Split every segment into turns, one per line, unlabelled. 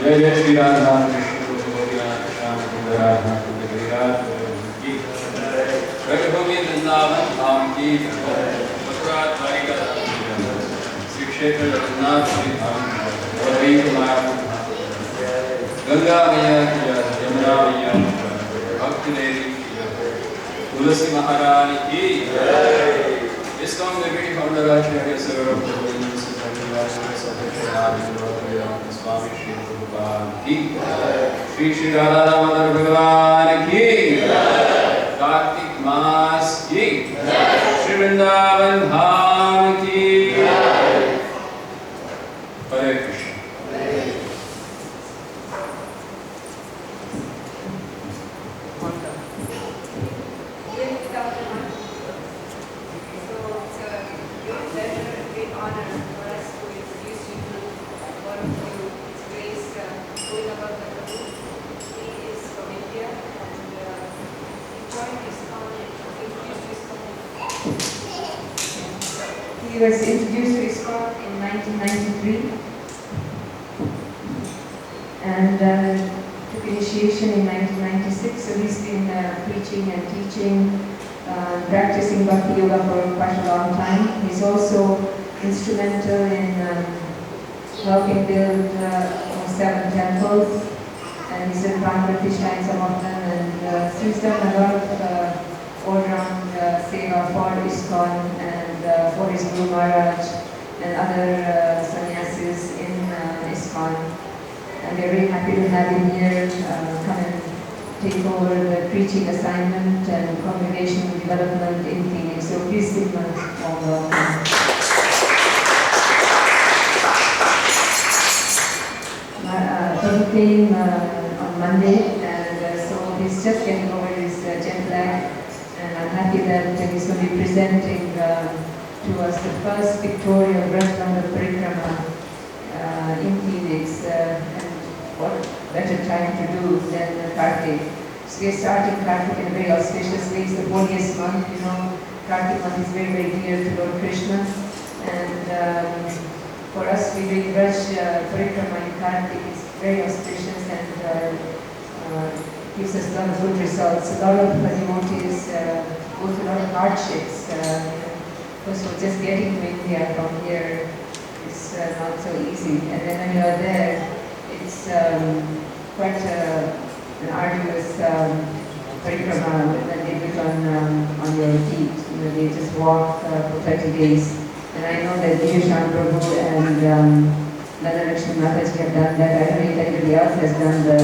जय जय श्री राधा कृष्ण गोविंद श्याम सुंदर राधा की रघुभूमि वृंदावन धाम की मथुरा द्वारिका श्री क्षेत्र जगन्नाथ श्री धाम गंगा मैया की जय, यमुना मैया की जय, भक्ति देवी की जय, तुलसी महारानी की जय। इसका निर्गुण फाउंडर स्वामी श्री भगवान की श्री श्री राधा दामोदर भगवान की कार्तिक मास की श्री वृंदावन धाम की हरे Krishna.
He was introduced to ISKCON in 1993 and took initiation in 1996. So he's been preaching and teaching, practicing Bhakti Yoga for quite a long time. He's also instrumental in helping build 7 temples, and he's in Bangladesh in some of them, and he's done a lot of all-round seva for ISKCON and for his Guru Maharaj and other sannyasis in ISKCON. And we're very happy to have him here come and take over the preaching assignment and congregational development in Phoenix. So please give him a warm welcome. plane on Monday, and so he's just getting over his jet lag, and I'm happy that he's going to be presenting to us the first Victoria VRAJAMANDAL Parikrama in Phoenix, and what better time to do than Kartik. So we're starting Kartik in a very auspicious way. It's the holiest month, you know. Kartik month is very, very dear to Lord Krishna, and for us, we doing Vraj Parikrama in Kartik. It's very auspicious and gives us a lot of good results. A lot of devotees go through a lot of hardships. First of all, just getting to India from here is not so easy. And then when you are there, it's quite an arduous parikrama when they do it on your feet. You know, they just walk for 30 days. And I know that Vrindavan Prabhu and Nana Lakshmi Mataji have done that. I don't know if anybody else has done the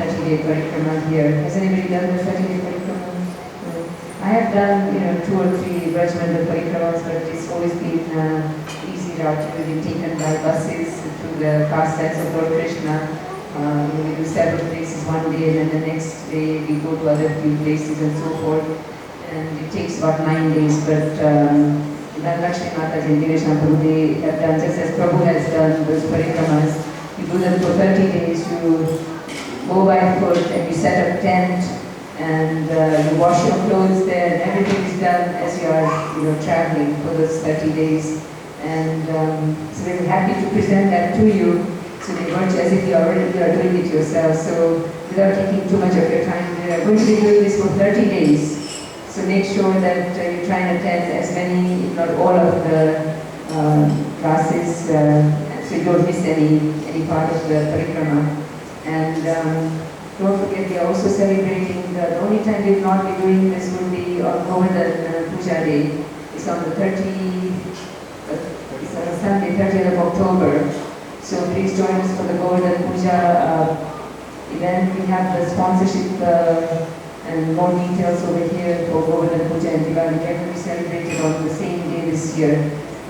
30-day parikrama here. Has anybody done the 30-day parikrama? No. I have done, 2 or 3 VRAJAMANDAL parikramas, but it's always been easy route. We've been taken by buses to the pastimes of Lord Krishna. We do several places one day, and then the next day we go to other few places and so forth. And it takes about 9 days, but Lakshmi Mataji and Vrindavan Prabhu, they have done just as Prabhu has done those parikramas. You do them for 30 days, you go by foot and you set up tent and you wash your clothes there, and everything is done as you are traveling for those 30 days. And so we're happy to present that to you. So they work as if you are doing it yourself. So without taking too much of your time, we are going to be doing this for 30 days. So make sure that you try and attend as many, if not all of the classes, so you don't miss any part of the parikrama. And don't forget, we are also celebrating, the only time we will not be doing this will be on Govindhavan Puja Day. It's on the it's on Sunday, 30th of October. So please join us for the Govindhavan Puja event. We have the sponsorship and more details over here for Govindhavan Puja and Diwali. They're going to be celebrated on the same day this year.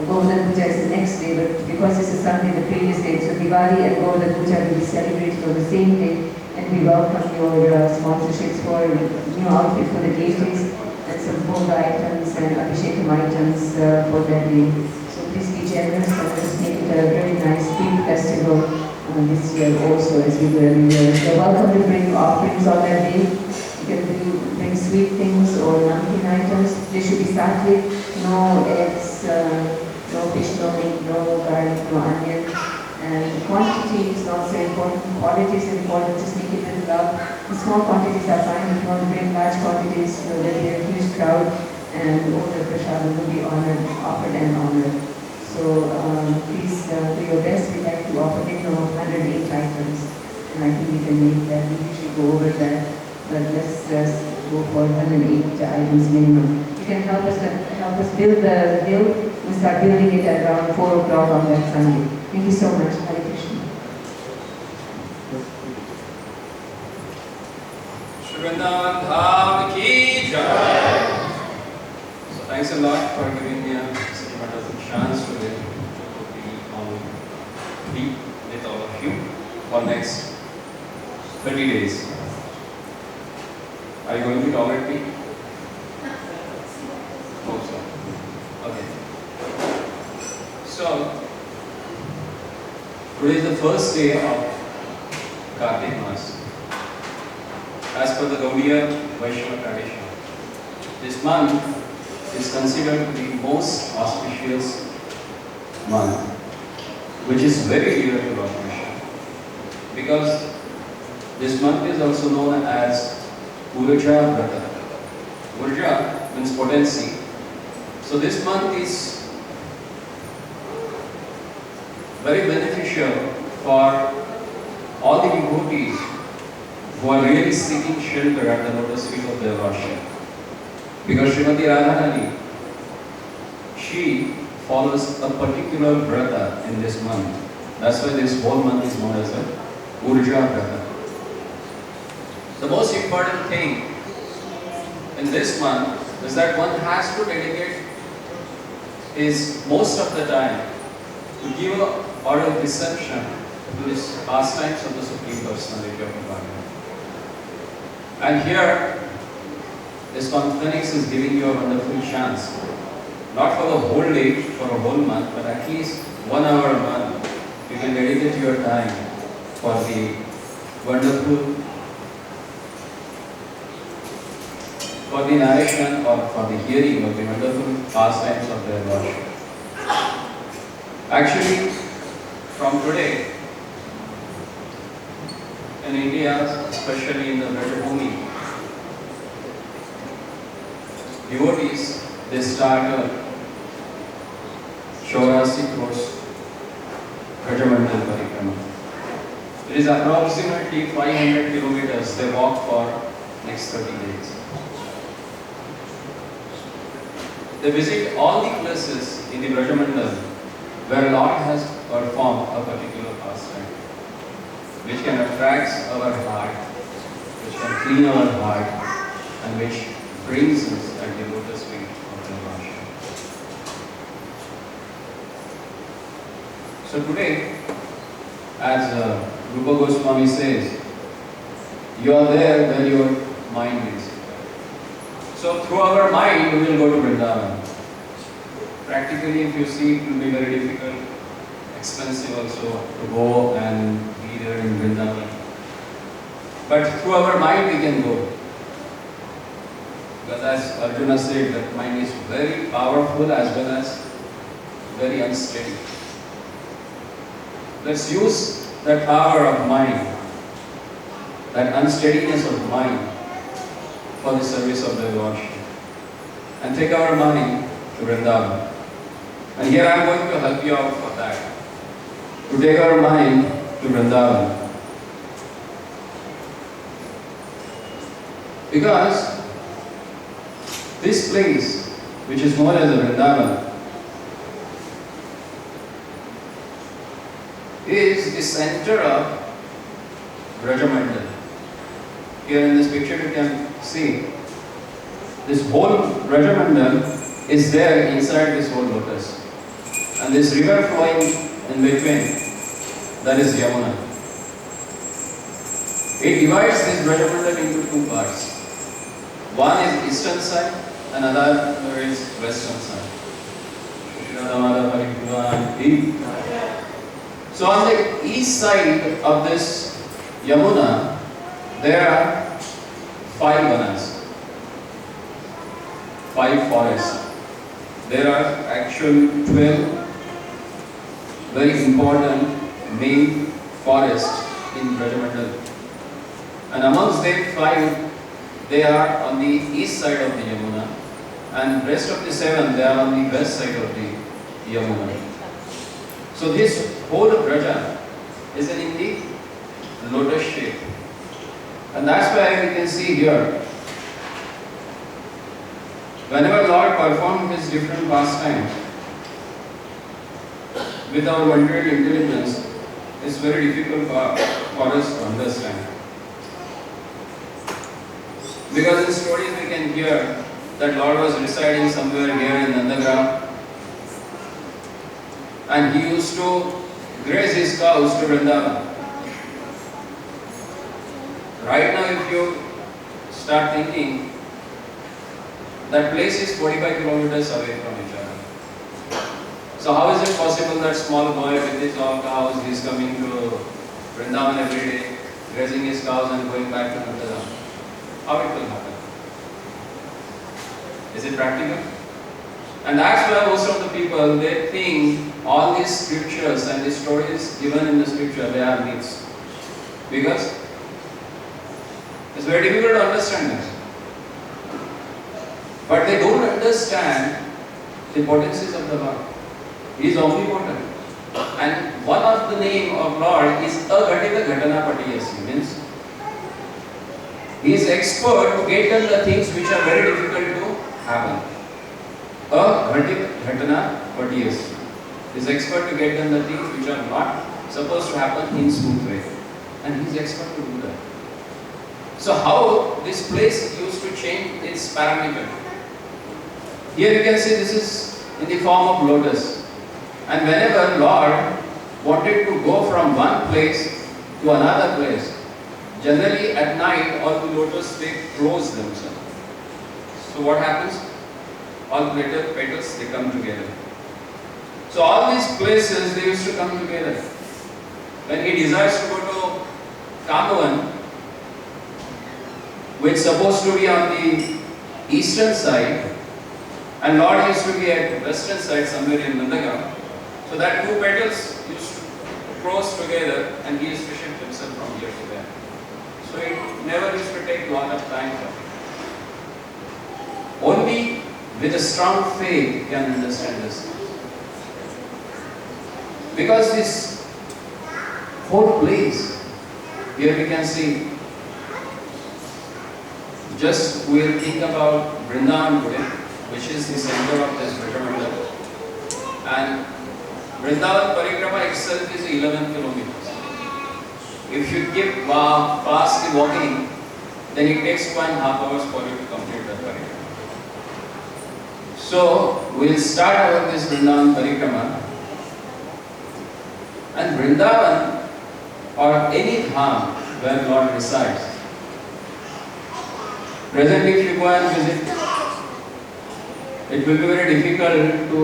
Govindhavan Puja is the next day, but because it's a Sunday, the previous day, so Diwali and Govindhavan Puja will be celebrated on the same day. And we welcome your sponsorships for new outfit for the deities and some food items and abhishekam items for that day. So please be generous and let us make it a very nice big festival this year also, as we do every year. You're welcome to bring offerings on that day. You can bring sweet things or namkeen items. They should be sattvic, no eggs, no fish, no meat, no garlic, no onion. And quantity is not so important. Quality is important. Just make it with love. The small quantities are fine. If you want to bring large quantities, there will be a huge crowd, and all the prasadam will be offered and honored. So please do your best. We like to offer minimum of 108 items, and I think we can make that. We usually go over that, but let's go for 108 items minimum. You can help us build the hill. We start building it at around 4 o'clock on that Sunday. Thank you so much. Hare Krishna.
Vrindavan Dham ki jai. So thanks a lot for giving me such a wonderful chance today to be with all of you for next 30 days. Are you going to tolerate me? Hope so. Okay. So today is the first day of Kartik Mas. As per the Gaudiya Vaishnava tradition, this month is considered the most auspicious month, which is very dear to Lord Krishna, because this month is also known as VRAJAMANDAL. Urja means potency. So this month is very beneficial for all the devotees who are really seeking shelter at the lotus feet of their Lordship. Because Srimati Radharani, she follows a particular vrata in this month. That's why this whole month is known as a Urja Vrata. The most important thing in this month is that one has to dedicate his most of the time to give a order of reception to these pastimes of the Supreme Personality of Godhead. And here, this Phoenix is giving you a wonderful chance, not for the whole day, for a whole month, but at least 1 hour a month. You can dedicate your time for the wonderful, for the narration or for the hearing of the wonderful pastimes of their worship. Actually, from today, in India, especially in the Vrajabhumi, devotees, they start a Chaurasi crores VRAJAMANDAL Parikrama. It is approximately 500 kilometers they walk for next 30 days. They visit all the places in the VRAJAMANDAL where Lord has performed a particular pastime, which can attract our heart, which can clean our heart, and which brings us at the lotus feet of the Lord. So today, as Rupa Goswami says, you are there where your mind is. So through our mind, we will go to Vrindavan. Practically, if you see, it will be very difficult, expensive also to go and be there in Vrindavan. But through our mind, we can go. Because as Arjuna said, that mind is very powerful as well as very unsteady. Let's use that power of mind, that unsteadiness of mind, for the service of the Lordship, and take our money to Vrindavan. And here I am going to help you out for that, to take our mind to Vrindavan. Because this place, which is known as Vrindavan, is the center of VRAJAMANDAL. Here in this picture you can see this whole VRAJAMANDAL is there inside this whole lotus. And this river flowing in between, that is Yamuna. It divides this VRAJAMANDAL into two parts. One is eastern side and another is western side. So on the east side of this Yamuna, there are 5 vanas, 5 forests. There are actually 12 very important main forests in VRAJAMANDAL. And amongst them 5, they are on the east side of the Yamuna, and rest of the 7, they are on the west side of the Yamuna. So this whole Vraja is in the lotus shape. And that's why we can see here, whenever Lord performed his different pastimes, with our material intelligence, it's very difficult for us to understand. Because in stories we can hear that Lord was residing somewhere here in Nandagram, and he used to graze his cows to Vrindavan. Right now, if you start thinking, that place is 45 kilometers away from each other. So how is it possible that small boy with his all cows is coming to Vrindavan every day, grazing his cows and going back to Nandagram? How it will happen? Is it practical? And that's why most of the people, they think all these scriptures and the stories given in the scripture, they are myths. Because it's very difficult to understand this. But they don't understand the potencies of the Lord. He is omnipotent. And one of the name of Lord is Agatita Ghatana Patiyasi, means he is expert to get done the things which are very difficult to happen. Agatita Ghatana Patiyasi. He is expert to get done the things which are not supposed to happen in smooth way. And he is expert to do that. So how this place used to change its parameter? Here you can see this is in the form of lotus. And whenever Lord wanted to go from one place to another place, generally at night all the lotus they close themselves. So what happens? All petals they come together. So all these places they used to come together. When he decides to go to Kamavan, which is supposed to be on the eastern side, and Lord used to be at the western side somewhere in Nandagaon. So that two petals used to cross together and he used to shift himself from here to there. So it never used to take a lot of time for him. Only with a strong faith you can understand this. Because this whole place, here we can see, just we'll think about Vrindavan today, which is the center of this VRAJAMANDAL. And Vrindavan Parikrama itself is 11 kilometers. If you keep fast the walking, then it takes 1.5 hours for you to complete the Parikrama. So, we'll start our this Vrindavan Parikrama. And Vrindavan, or any dham where Lord resides, presently if you go and visit, it will be very difficult to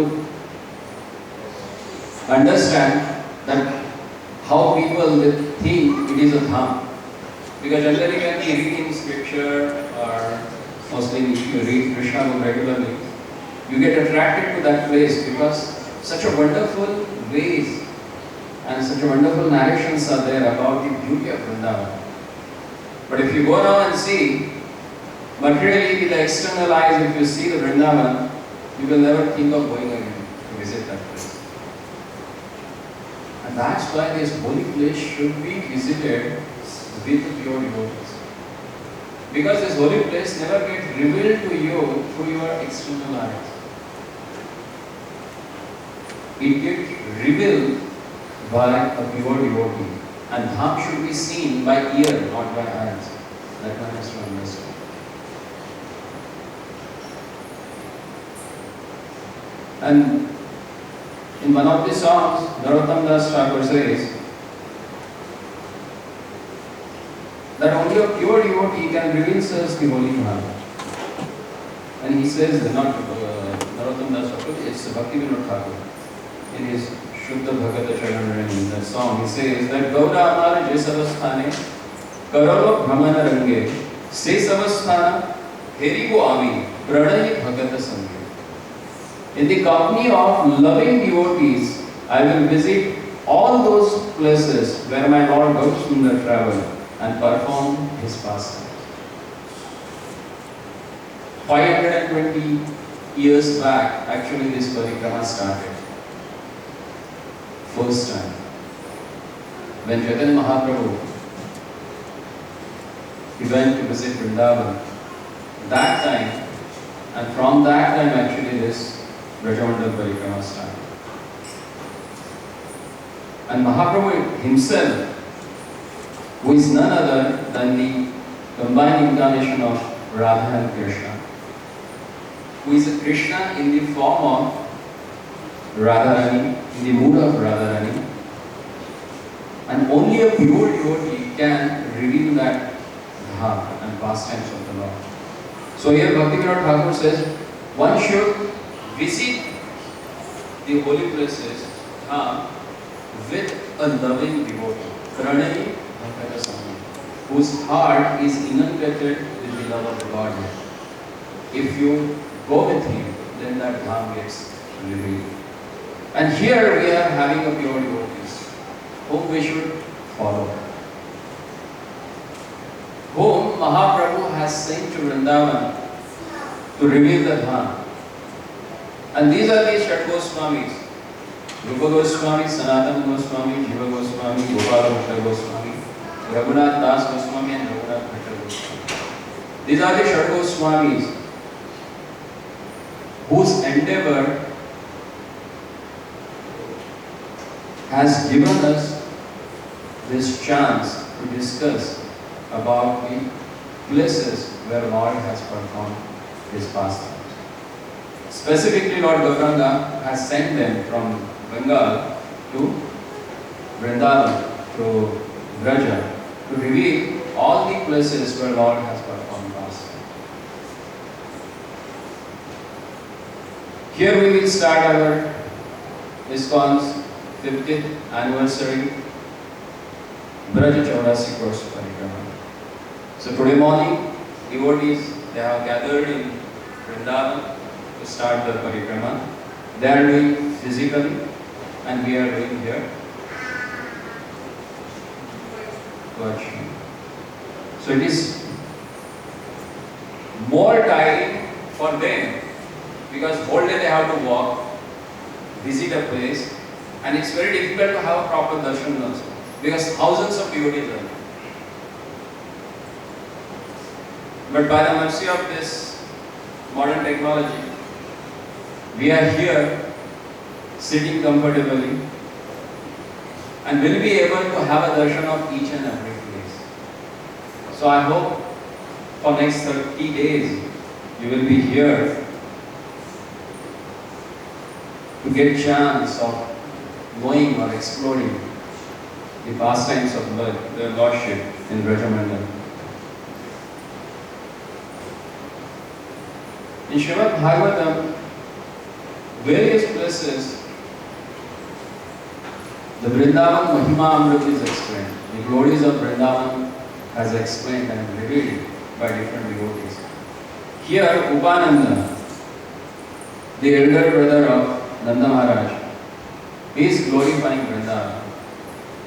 understand that how people think it is a dham. Because generally when we read in scripture, or mostly if you read Krishna book regularly, you get attracted to that place because such a wonderful ways and such a wonderful narrations are there about the beauty of Vrindavan. But if you go now and see, materially with the external eyes, if you see the Vrindavan, you will never think of going again to visit that place. And that's why this holy place should be visited with pure devotees. Because this holy place never gets revealed to you through your external eyes. It gets revealed by a pure devotee. And dham should be seen by ear, not by eyes. That one has to understand. And in one of the songs, Narottam Das Thakur says that only a pure devotee can reveal us the holy dham. And he says, not Narottam Das Thakur, it's Bhakti Vinod Thakur. In his Shuddha Bhagata Charan, that song, he says that Gaura Amar Je Savasthane Karolo Brahmana Range Se Savasthana Heri Go Ami Pranay Bhagata Sange. In the company of loving devotees, I will visit all those places where my Lord Gaurasundar traveled and performed his pastimes. 520 years back, actually this parikrama started. First time. When Chaitanya Mahaprabhu, he went to visit Vrindavan. That time, and from that time actually this VRAJAMANDAL Parikrama started. And Mahaprabhu himself, who is none other than the combined incarnation of Radha and Krishna, who is a Krishna in the form of Radharani, in the mood of Radharani, and only a pure devotee can reveal that dham and pastimes of the Lord. So here Bhakti Vinod Thakur says, one should visit the holy places with a loving devotee, Pranay Bhagata Sangha, whose heart is inundated with the love of the Godhead. If you go with him, then that dham gets revealed. And here we are having a pure devotees, whom we should follow, whom Mahaprabhu has sent to Vrindavan to reveal the dham. And these are the Shat Goswamis: Rupa Goswami, Sanatana Goswami, Jiva Goswami, Gopala Bhatta Goswami, Raghunath Das Goswami and Raghunath Bhatta Goswami. These are the Shat Goswamis whose endeavor has given us this chance to discuss about the places where Lord has performed his pastimes. Specifically, Lord Gauranga has sent them from Bengal to Vrindavan, through Vraja, to reveal all the places where Lord has performed pastime. Here we will start our ISKCON's 50th anniversary Vraja Chaurasi Course Parikrama. So today morning, devotees, they have gathered in Vrindavan to start the Parikrama. They are doing physically and we are doing here virtually. So it is more tiring for them because whole day they have to walk, visit a place, and it's very difficult to have a proper darshan also because thousands of devotees are there. But by the mercy of this modern technology, we are here sitting comfortably and will be able to have a darshan of each and every place. So I hope for next 30 days you will be here to get chance of knowing or exploring the pastimes of the Lordship in VRAJAMANDAL. In Srimad Bhagavatam, various places, the Vrindavan Mahima Amrit is explained. The glories of Vrindavan has explained and revealed by different devotees. Here, Upananda, the elder brother of Nanda Maharaj, he is glorifying Vrindavan.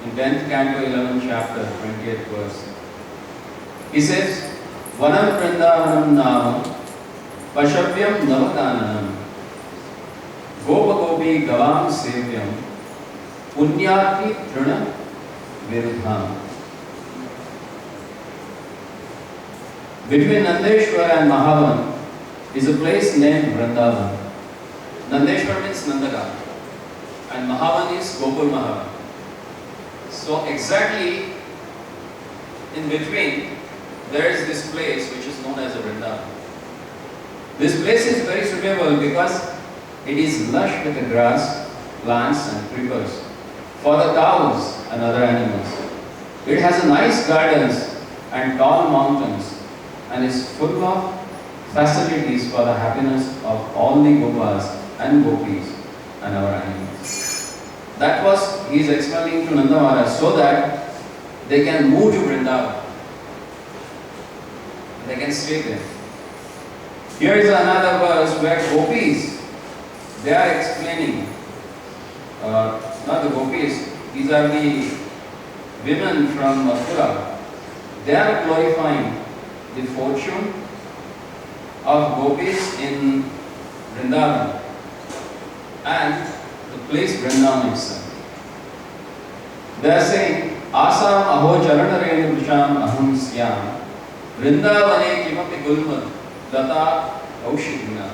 In 10th canto, 11th chapter, 20th verse. He says, Vanam Vrindavanam Nama Pashavyam Navadananam Gopa Gopi Gavam Sevyam Punyati Trina Viruddham. Between Nandeshwar and Mahavan is a place named Vrindavan. Nandeshwar means Nandaga and Mahavan is Gopal Mahavan. So exactly in between there is this place which is known as a Vrindavan. This place is very suitable because it is lush with the grass, plants and creepers for the cows and other animals. It has a nice gardens and tall mountains and is full of facilities for the happiness of all the Gopas and Gopis and our animals. That was he is explaining to Nanda Maharaj so that they can move to Vrindavan. They can stay there. Here is another verse where Gopis, they are explaining, not the Gopis, these are the women from Mathura. They are glorifying the fortune of Gopis in Vrindavan and the place Vrindavan itself. They are saying, Asam aho charanarenu visham aham syam Vrindavane kimapi gulmad Lata Aushidina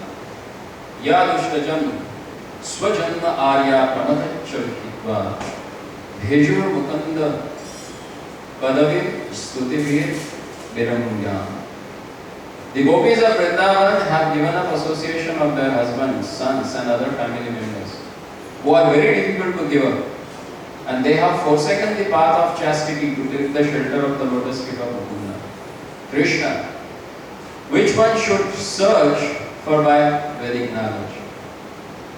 Yadushtajan Swajanma Arya Pramata Charkitva Bhejur Mukanda Padavir Stutivir Viramunyam. The Gopis of Vrindavan have given up association of their husbands, sons and other family members who are very difficult to give up, and they have forsaken the path of chastity to take the shelter of the lotus feet of Mukunda. Krishna, which one should search for by Vedic knowledge?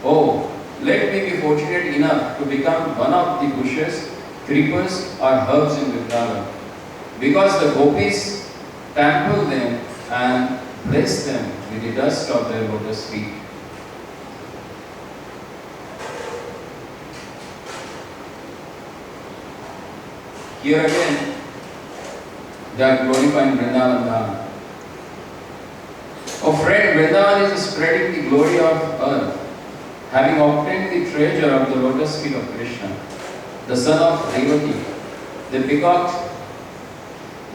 Oh, let me be fortunate enough to become one of the bushes, creepers or herbs in Vrindavan, because the Gopis trample them and bless them with the dust of their lotus feet. Here again, they are glorifying Vrindavan Dham. Oh friend, Vrindavan is spreading the glory of earth, having obtained the treasure of the lotus feet of Krishna, the son of Revati. The peacocks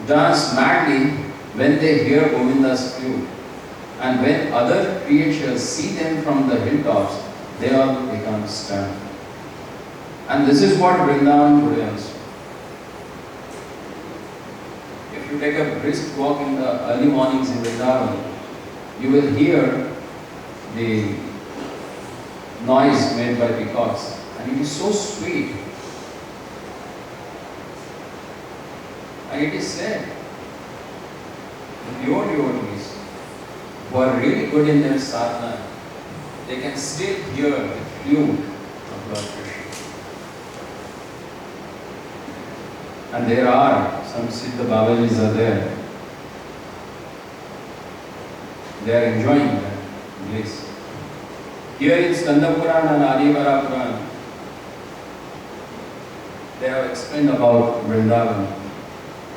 dance madly when they hear Govinda's flute, and when other creatures see them from the hilltops, they all become stunned. And this is what Vrindavan today is. If you take a brisk walk in the early mornings in Vrindavan, you will hear the noise made by peacocks, and it is so sweet. And it is said, the pure devotees who are really good in their sadhana, they can still hear the flute of Lord Krishna. And there are some Siddha Babajis are there. They are enjoying that bliss. Here in Skanda Purana and Adivara Purana, they have explained about Vrindavan.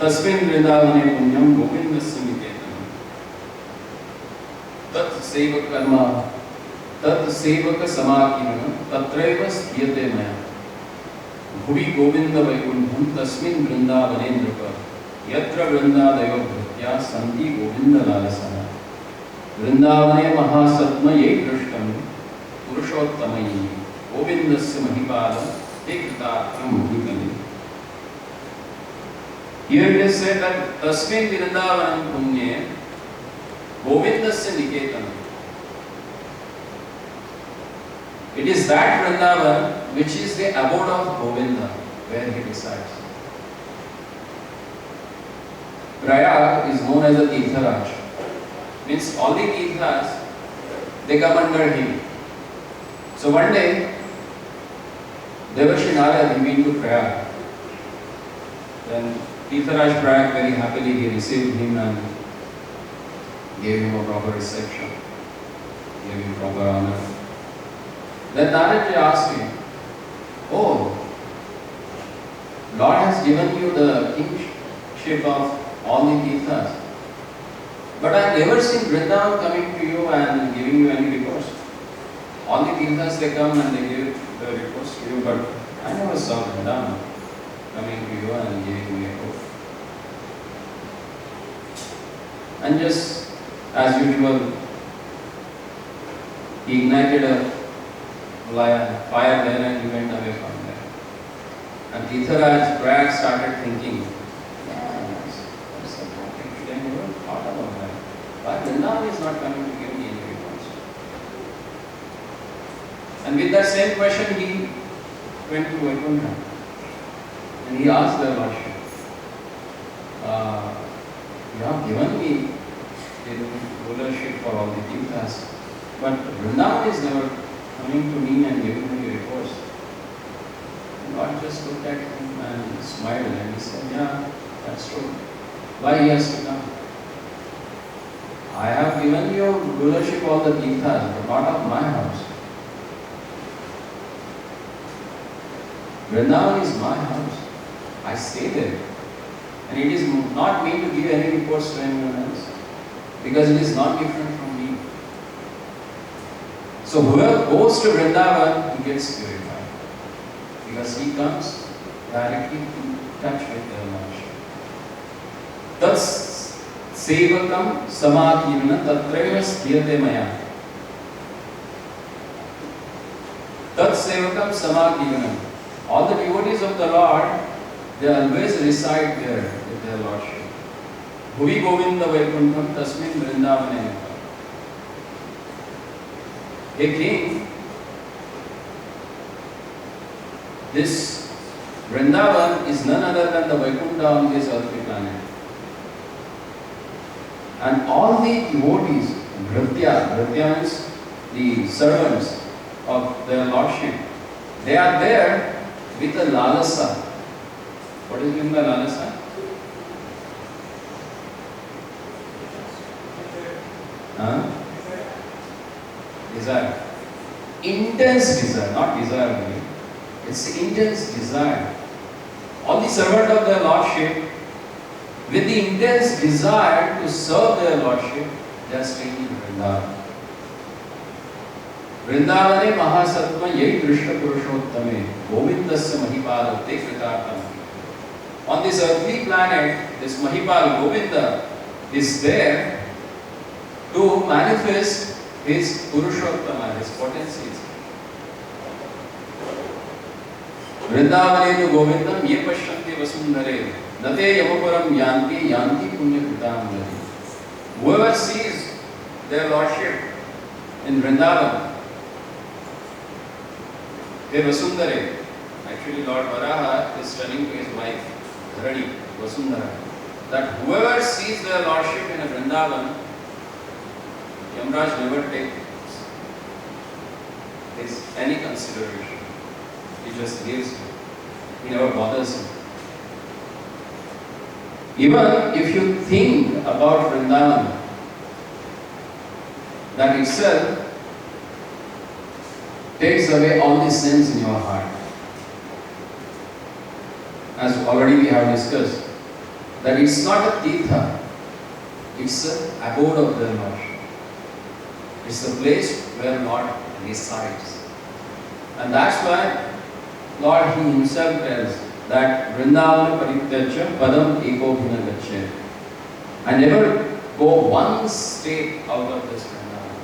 Tasmin Vrindavane Punyam Govindasya Niketanam. Tat Sevaka Karma, Tat Sevaka Samakina, Tatraiva Sthiyate Maya. Bhuvi Govindabhakta Tasmin Vrindavane Nrupa, Yatra Vrindadayo Bhritya Santi Govinda Lalasana. Vrindavane Mahasatma Ye Drishtam, Purushottamai, Govindasya Mahipada, Ekritartham Bhikali. Here it is said that Tasmin Vrindavanam Punye Govindasya Niketanam. It is that Vrindavan which is the abode of Govinda, where he resides. Prayag is known as a Tirtharaj. Means all the Tirthas, they come under him. So one day, Devarshi Narad, he went to Prayag. Then Tirtharaj Prayag, very happily he received him and gave him a proper reception, gave him proper honor. Then Naradji asked him, "Oh, Lord has given you the kingship of all the Tirthas, but I have never seen Vrindavan coming to you and giving you any request. All the Tirthas they come and they give the request to you, but I never saw Vrindavan coming to you and giving me a request." And just as usual, he ignited a fire there and he went away from there. And Tirtharaj Prayag started thinking, that's a topic, I never thought about that. Why Vrindavan is not coming to give me any request? And with that same question, he went to Vaikuntha and he asked their Lordship, you have given me the rulership for all the Tirthas, but Vrindavan is never coming to me and giving me a request. And Lord just looked at him and smiled and he said, yeah, that's true. Why he has to come? I have given you rulership of all the Tirthas, but not of my house. Vrindavan is my house. I stay there. And it is not me to give any reports to anyone else, because it is not different from me. So whoever goes to Vrindavan, he gets purified, because he comes directly in touch with their Lordship. Tat sevakam samakirna tatraiva sthiyate maya. Tat sevakam samakirna. All the devotees of the Lord, they always reside there with their Lordship. Bhuvi Govindabhakta Tasmin Vrindavane. Hey king, this Vrindavan is none other than the Vaikuntha on this earthly planet. And all the devotees, Bhritya means the servants of their Lordship, they are there with a lalasa. What is meant by lalasa? Desire. Intense desire, not desire only. It's intense desire. All the servants of their Lordship, with the intense desire to serve their Lordship, they are staying in Vrindavan. Vrindavane Mahasatma Yai Drishta Purushottame Govindasya Mahipala Tekritartam. On this earthly planet, this Mahipal Govinda is there to manifest his Purushottama, his potencies. Vrindavane tu Govindam ye pashyanti vasundare nate yamaparam yanti punya kritam gati. Whoever sees their Lordship in Vrindavan, they Vasundare. Actually, Lord Varaha is telling to his wife, Dharani, Vasundara, that whoever sees their Lordship in a Vrindavan, Yamaraj never takes any consideration. He just leaves him. He never bothers him. Even if you think about Vrindavan, that itself takes away all the sins in your heart. As already we have discussed, that it's not a tirtha, it's an abode of the Lord. It's the place where Lord resides. And that's why Lord He Himself tells that Vrindavan Parikrama Padam Eko Bhina Gacche. I never go one step out of this Vrindavan.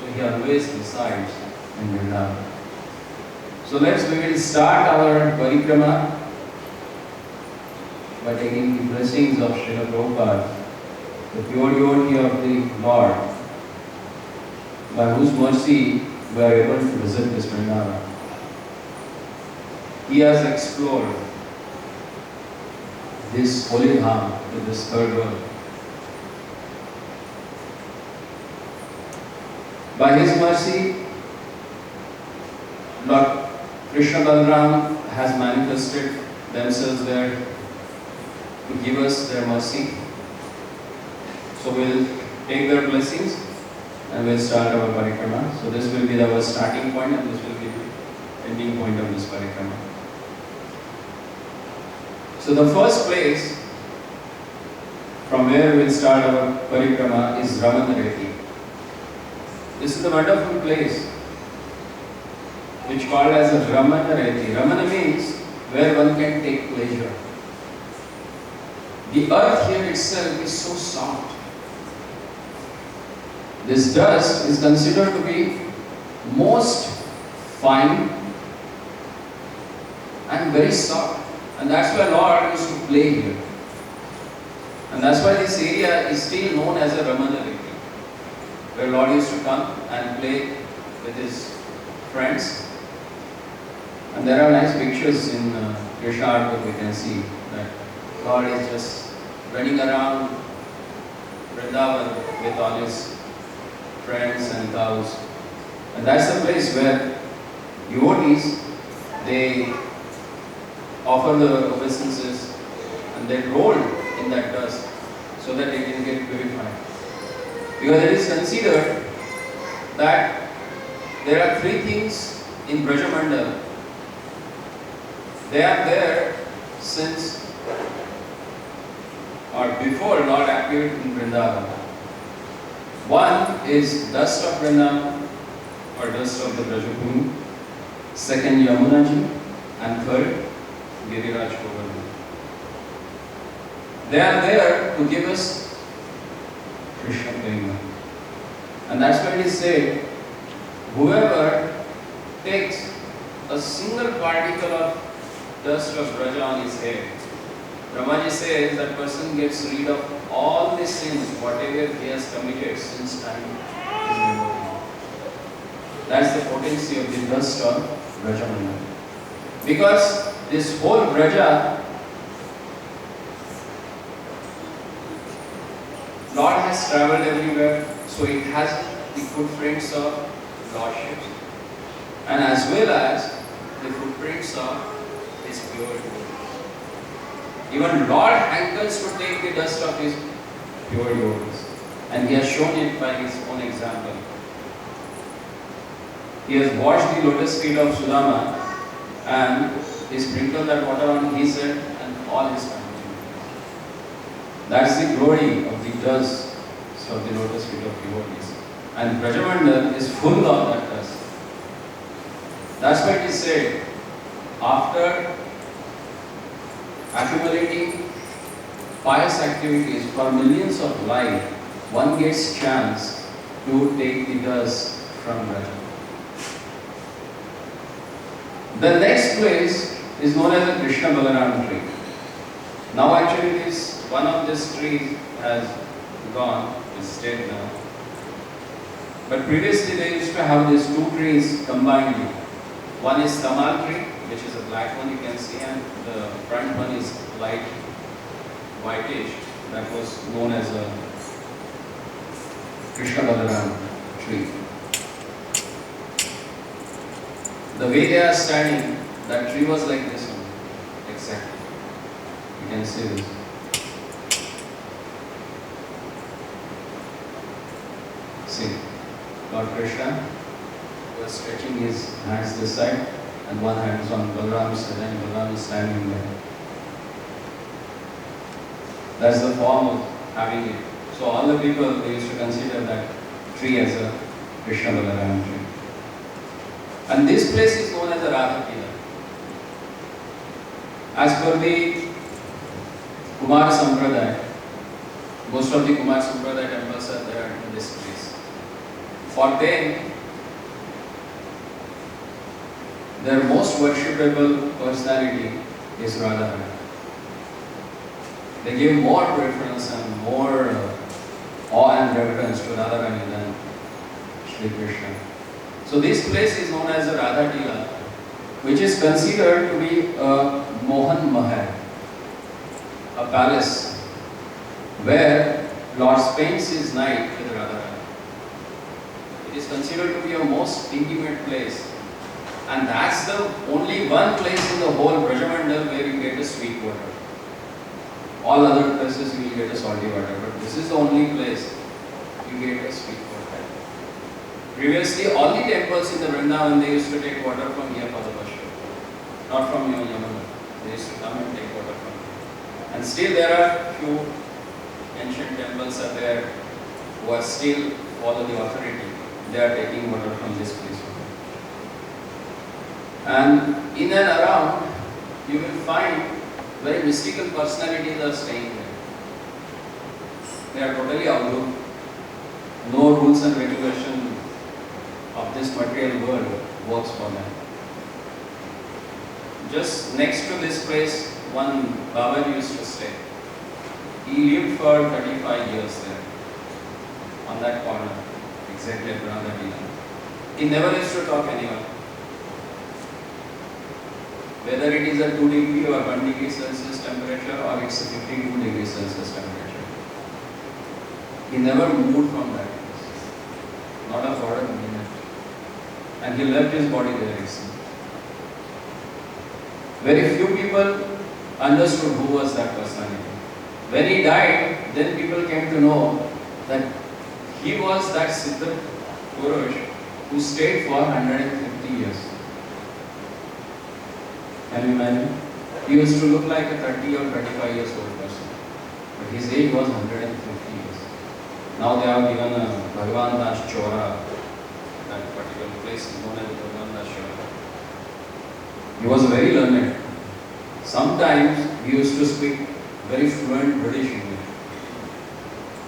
So He always resides in Vrindavan. So we will start our Parikrama by taking the blessings of Srila Prabhupada, the pure devotee of the Lord, by whose mercy we are able to visit this Vrindavan. He has explored this holy dham to this third world. By His mercy, Lord Krishna Balaram has manifested themselves there to give us their mercy. So we'll take their blessings and we'll start our parikrama. So this will be our starting point and this will be the ending point of this parikrama. So the first place from where we'll start our parikrama is Ramanareti. This is a wonderful place which called as a Ramanareti. Ramana means where one can take pleasure. The earth here itself is so soft. This dust is considered to be most fine and very soft. And that's why Lord used to play here. And that's why this area is still known as a Ramanareti, where Lord used to come and play with His friends. And there are nice pictures in Krishna art we can see that Lord is just running around Vrindavan with all His friends and cows. And that's the place where devotees, they offer the obeisances and they roll in that dust so that they can get purified. Because it is considered that there are three things in VRAJAMANDAL. They are there since or before Lord appeared in Vrindavan. One is dust of Vrindavan or dust of the Brajabhumi. Second, Yamunaji. And third, Giriraj Govardhan. They are there to give us Krishna Prema. And that's why it is said, whoever takes a single particle of dust of Braja on his head, Brahmaji says that person gets rid of all the sins, whatever he has committed since time is immemorial. That's the potency of the dust of Vrajamandal. Because this whole Vraja, Lord has travelled everywhere, so it has the footprints of Lordship, and as well as the footprints of His pure devotee. Even Lord hankers to take the dust of His pure devotees, and He has shown it by His own example. He has washed the lotus feet of Sudama and He sprinkled that water on His head and all His family. That's the glory of the dust of the lotus feet of devotees. And Vrajamandal is full of that dust. That's why it is said, after accumulating pious activities for millions of life, one gets chance to take the dust from Vraja. The next place is known as the Krishna Balaram tree. Now actually one of these trees has gone, is dead now. But previously they used to have these two trees combined. One is Tamal tree, which is a black one you can see, and the front one is light whitish, that was known as a Krishna Balaram tree. The way they are standing, that tree was like this one, exactly. You can see this. See, Lord Krishna was stretching his hands this side and one hand is on Balaram's side and Balaram is standing there. That's the form of having it. So all the people, they used to consider that tree as a Krishna Balaram tree. And this place is known as a Radha Kila. As per the Kumar Sampradaya, most of the Kumar Sampradaya temples are there in this place. For them, their most worshipable personality is Radharani. They give more preference and more awe and reverence to Radharani than Shri Krishna. So this place is known as the Radha Kila, which is considered to be a Mohan Mahal, a palace where Lord spends his night with Radharani. It is considered to be a most intimate place, and that's the only one place in the whole VRAJAMANDAL where you get a sweet water. All other places you will get a salty water, but this is the only place you get a sweet water. Previously, all the temples in the Vrindavan, they used to take water from here for the worship, not from Yamuna. They used to come and take water from here. And still there are few ancient temples are there who are still follow the authority. They are taking water from this place. And in and around, you will find very mystical personalities are staying there. They are totally outdoor. No rules and regulations of this material world works for them. Just next to this place, one Baba used to stay. He lived for 35 years there, on that corner, exactly at Radha Kila. He never used to talk anyone. Whether it is a 2 degree or 1 degree Celsius temperature or it's a 52 degree Celsius temperature. He never moved from that place. Not a for a minute. And he left his body there, you see. Very few people understood who was that personality. When he died, then people came to know that he was that Siddha Purush who stayed for 150 years. Can you imagine? He used to look like a 30 or 35 years old person. But his age was 150 years. Now they have given a Bhagavan Das Chora. That particular place is known as Vrindavan Parikrama. He was very learned. Sometimes he used to speak very fluent British English.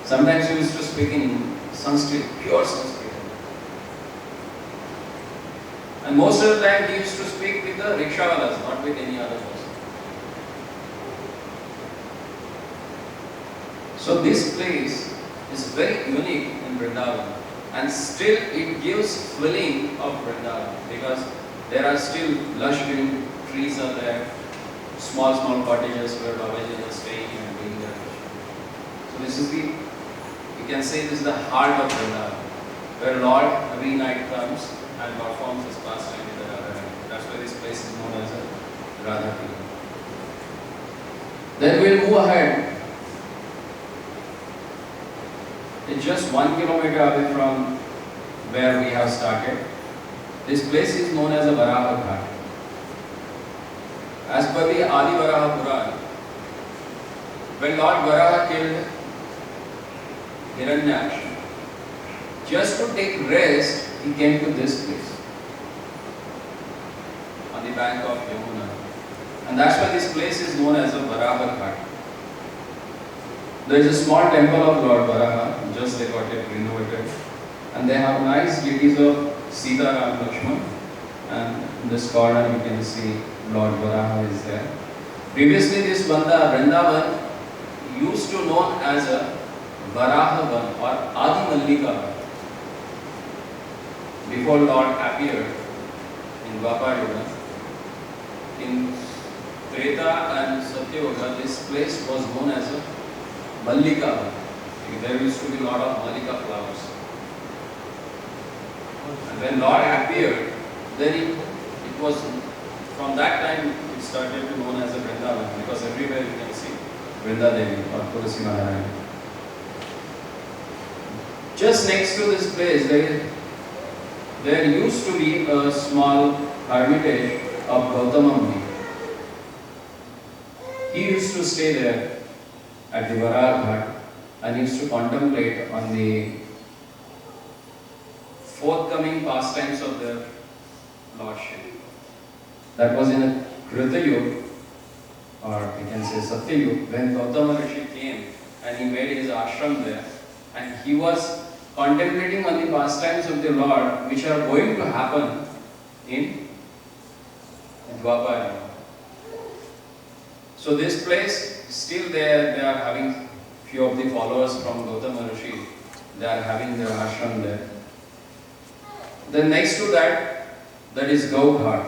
Sometimes he used to speak in Sanskrit, pure Sanskrit. And most of the time he used to speak with the rickshawalas, not with any other person. So this place is very unique in Vrindavan. And still it gives feeling of Vrindavan because there are still lush green trees are there, small cottages where Babaji is staying and doing their worship. So this is you can say this is the heart of Vrindavan, where Lord every night comes and performs his pastime with the Radharani. That's why this place is known as a Radha Kila. Then we'll move ahead. It's just 1 kilometer away from where we have started. This place is known as a Varaha Ghat. As per the Adi Varaha Puran, when Lord Varaha killed Hiranyaksha, just to take rest, he came to this place on the bank of Yamuna. And that's why this place is known as a Varaha Ghat. There is a small temple of Lord Varaha, just they got it renovated. And they have nice deities of Sita, Ram, Lakshman. And in this corner you can see Lord Varaha is there. Previously this Vrindavan used to known as a Varahavan or Adi Mallika. Before Lord appeared in Dwapar Yuga, in Treta and Satyayoga, this place was known as a Mallika. There used to be a lot of Mallika flowers. And when Lord appeared, then it was, from that time it started to known as a Vrindavan, because everywhere you can see Vrindadevi or Tulasi Maharani. Just next to this place, there used to be a small hermitage of Gautama Muni. He used to stay there at the Varaha and used to contemplate on the forthcoming pastimes of the Lordship. That was in a Krita Yuga, or we can say Satya Yuga, when Gautama Rishi came and he made his ashram there, and he was contemplating on the pastimes of the Lord which are going to happen in Dwapara. So this place, still they are having few of the followers from Gautama Rishi, they are having their ashram there. Then next to that is Gaughat,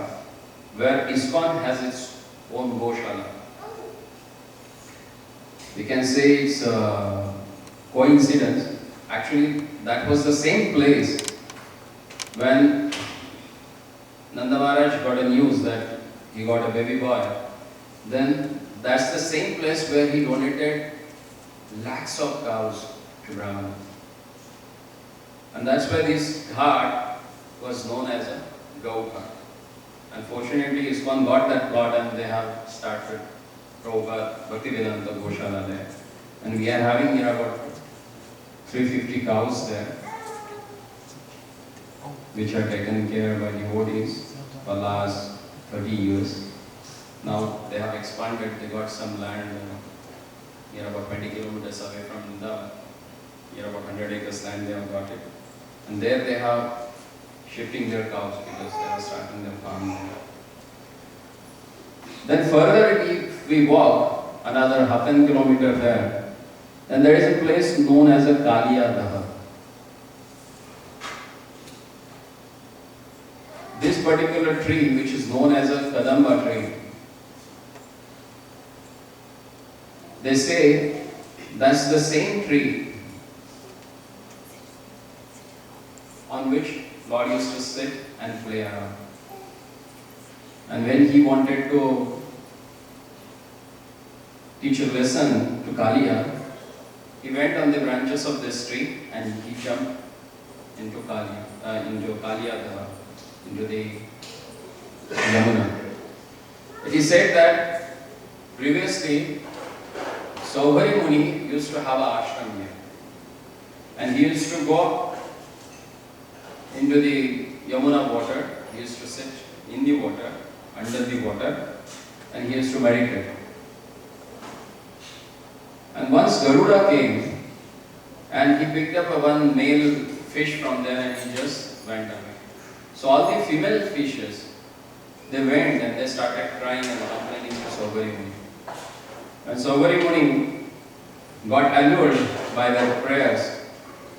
where ISKCON has its own Goshala. We can say it's a coincidence. Actually, that was the same place when Nanda Maharaj got a news that he got a baby boy. Then that's the same place where he donated lakhs of cows to Brahmana. And that's why this ghat was known as a Gau Ghat. Unfortunately, ISKCON got that plot and they have started Prabhupada Bhaktivedanta Goshala there. And we are having here about 350 cows there, which are taken care by devotees for the last 30 years. Now they have expanded, they got some land here about 20 kilometers away from Vrindavan. Here about 100 acres land they have got it. And there they have shifting their cows because they are starting their farm there. Then further if we walk another half an kilometer there, then there is a place known as a Kaliya Daha. This particular tree, which is known as a Kadamba tree, they say that's the same tree on which Lord used to sit and play around. And when he wanted to teach a lesson to Kaliya, he went on the branches of this tree and he jumped into Kaliya, into the Yamuna. It is said that previously Saubhari Muni used to have an ashram here, and he used to go into the Yamuna water. He used to sit in the water, under the water, and he used to meditate. And once Garuda came and he picked up one male fish from there and he just went away. So all the female fishes, they went and they started crying and complaining to Saubhari Muni. And Saubhari Muni got allured by their prayers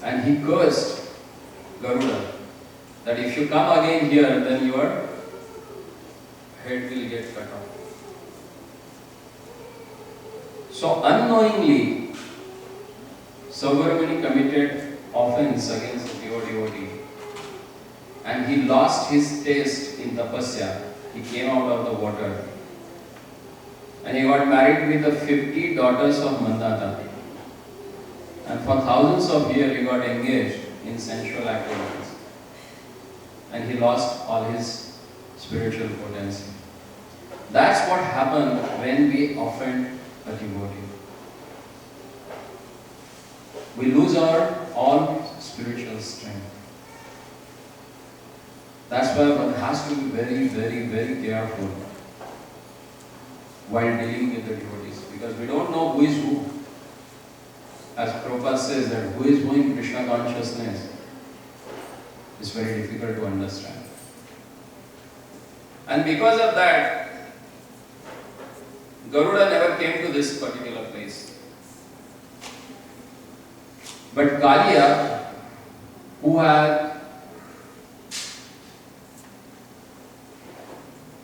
and he cursed Garuda that if you come again here, then your head will get cut off. So unknowingly, Saubhari Muni committed offense against the pure devotee and he lost his taste in tapasya. He came out of the water and he got married with the 50 daughters of Mandata, and for thousands of years he got engaged in sensual activities and he lost all his spiritual potency. That's what happened when we offend a devotee. We lose our all spiritual strength. That's why one has to be very, very, very careful while dealing with the devotees, because we don't know who is who. As Prabhupada says that who is who in Krishna consciousness is very difficult to understand. And because of that, Garuda never came to this particular place. But Kaliya, who had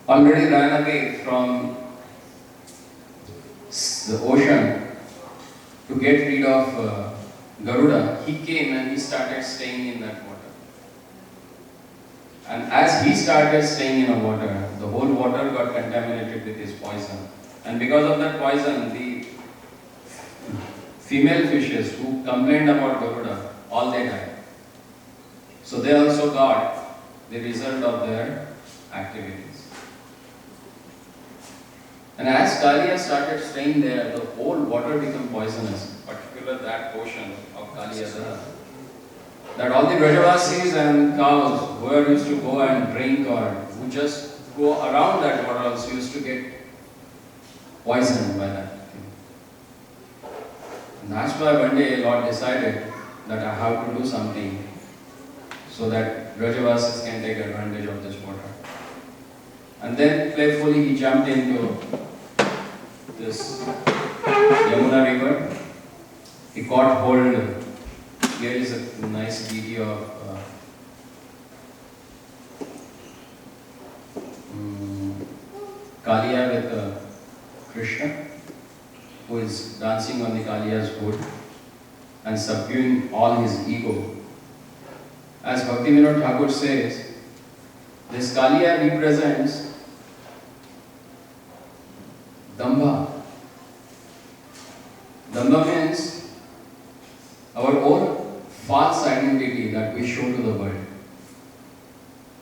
already ran away from this ocean to get rid of Garuda, he came and he started staying in that water. And as he started staying in the water, the whole water got contaminated with his poison. And because of that poison, the female fishes who complained about Garuda, all they died. So they also got the result of their activities. And as Kaliya started staying there, the whole water became poisonous, particularly that portion of Kaliyadara. That all the Vrajavasis and cows who used to go and drink or who just go around that water also used to get poisoned by that thing. And that's why one day Lord decided that I have to do something so that Vrajavasis can take advantage of this water. And then playfully he jumped into this Yamuna river. He caught hold. Here is a nice video of Kaliya with Krishna, who is dancing on the Kaliya's hood and subduing all his ego. As Bhaktivinoda Thakur says, this Kaliya represents Dambha. Dambha means our own false identity that we show to the world.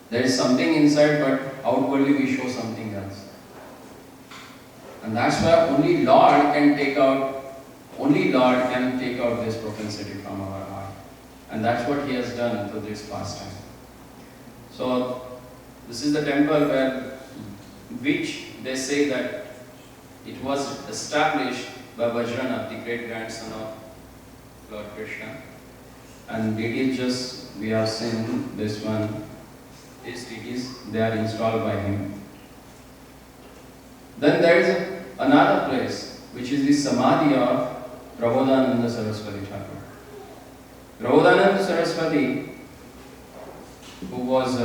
There is something inside, but outwardly we show something else. And that's why only Lord can take out this propensity from our heart. And that's what He has done through this pastime. So this is the temple which they say that it was established by Vajranath, the great grandson of Lord Krishna. And deities, we have seen this one, these deities, they are installed by him. Then there is another place, which is the Samadhi of Prabodhananda Saraswati Thakur. Prabodhananda Saraswati, who was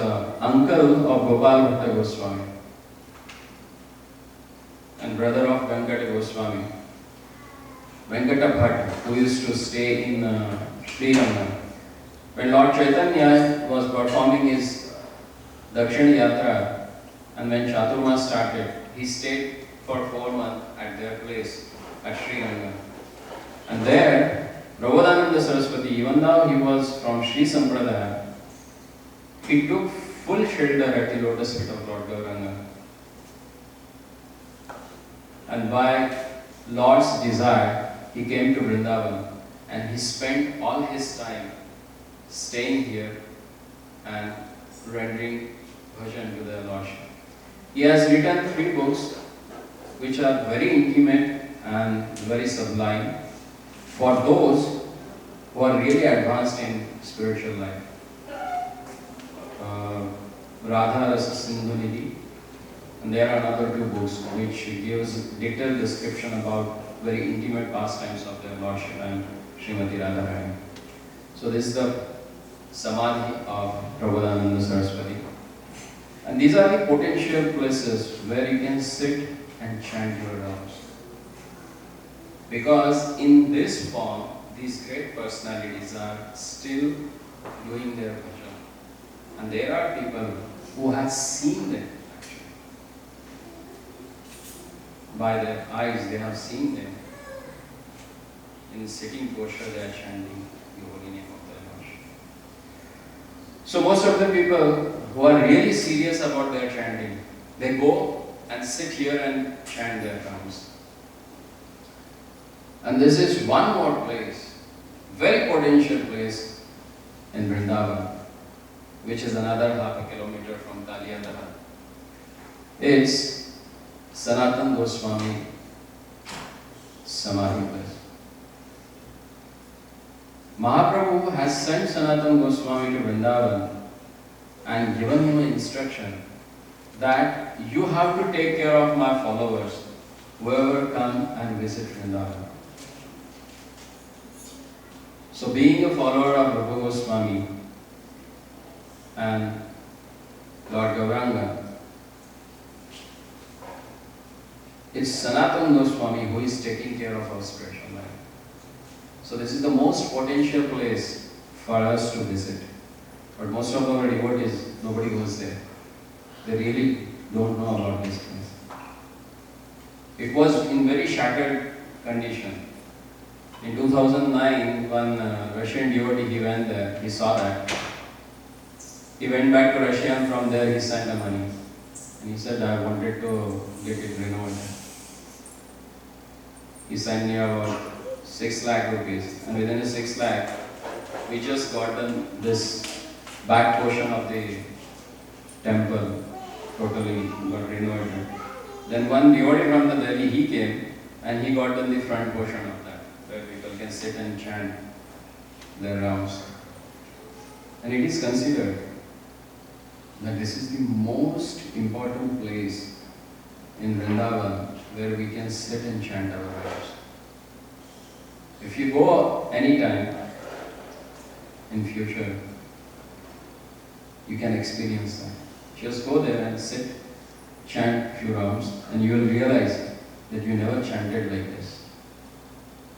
uncle of Gopal Bhatta Goswami and brother of Venkata Goswami, Venkata Bhatt, who used to stay in Srirangam. When Lord Chaitanya was performing his Dakshin Yatra, and when Chaturmas started, he stayed for 4 months at their place at Srirangam. And there, Prabodhananda Saraswati, even though he was from Sri Sampradaya, he took full shelter at the lotus feet of Lord Gauranga. And by Lord's desire, he came to Vrindavan and he spent all his time staying here and rendering bhajan to the Lordship. He has written 3 books which are very intimate and very sublime for those who are really advanced in spiritual life. Radha Rasa Sindhu Nidhi, and there are another 2 books which gives detailed description about very intimate pastimes of their Lordship and Srimati Radharani. So this is the Samadhi of Prabodhananda Saraswati. And these are the potential places where you can sit and chant your rounds. Because in this form, these great personalities are still doing their bhajan. And there are people who have seen them actually. By their eyes, they have seen them. In sitting posture, they are chanting the holy name of their Lord. So most of the people who are really serious about their chanting, they go and sit here and chant their rounds. And this is one more place, very potential place in Vrindavan, which is another half a kilometer from Kaliyadara. It's Sanatana Goswami Samadhi place. Mahaprabhu has sent Sanatana Goswami to Vrindavan and given him an instruction that you have to take care of my followers, whoever come and visit Vrindavan. So being a follower of Rupa Goswami and Lord Gauranga, It's Sanatana Goswami who is taking care of our spiritual life. So this is the most potential place for us to visit. But most of our devotees, nobody goes there. They really don't know about this place. It was in very shattered condition. In 2009, one Russian devotee, he went there, he saw that. He went back to Russia and from there he sent the money. And he said, I wanted to get it renovated. He sent me about 6 lakh rupees. And within the 6 lakh, we just got this back portion of the temple totally got renovated. Then one devotee from the Delhi, he came and he got the front portion of that, where people can sit and chant their rounds. And it is considered that this is the most important place in Vrindavan where we can sit and chant our rounds. If you go anytime in future, you can experience that. Just go there and sit, chant few rounds, and you will realize that you never chanted like this.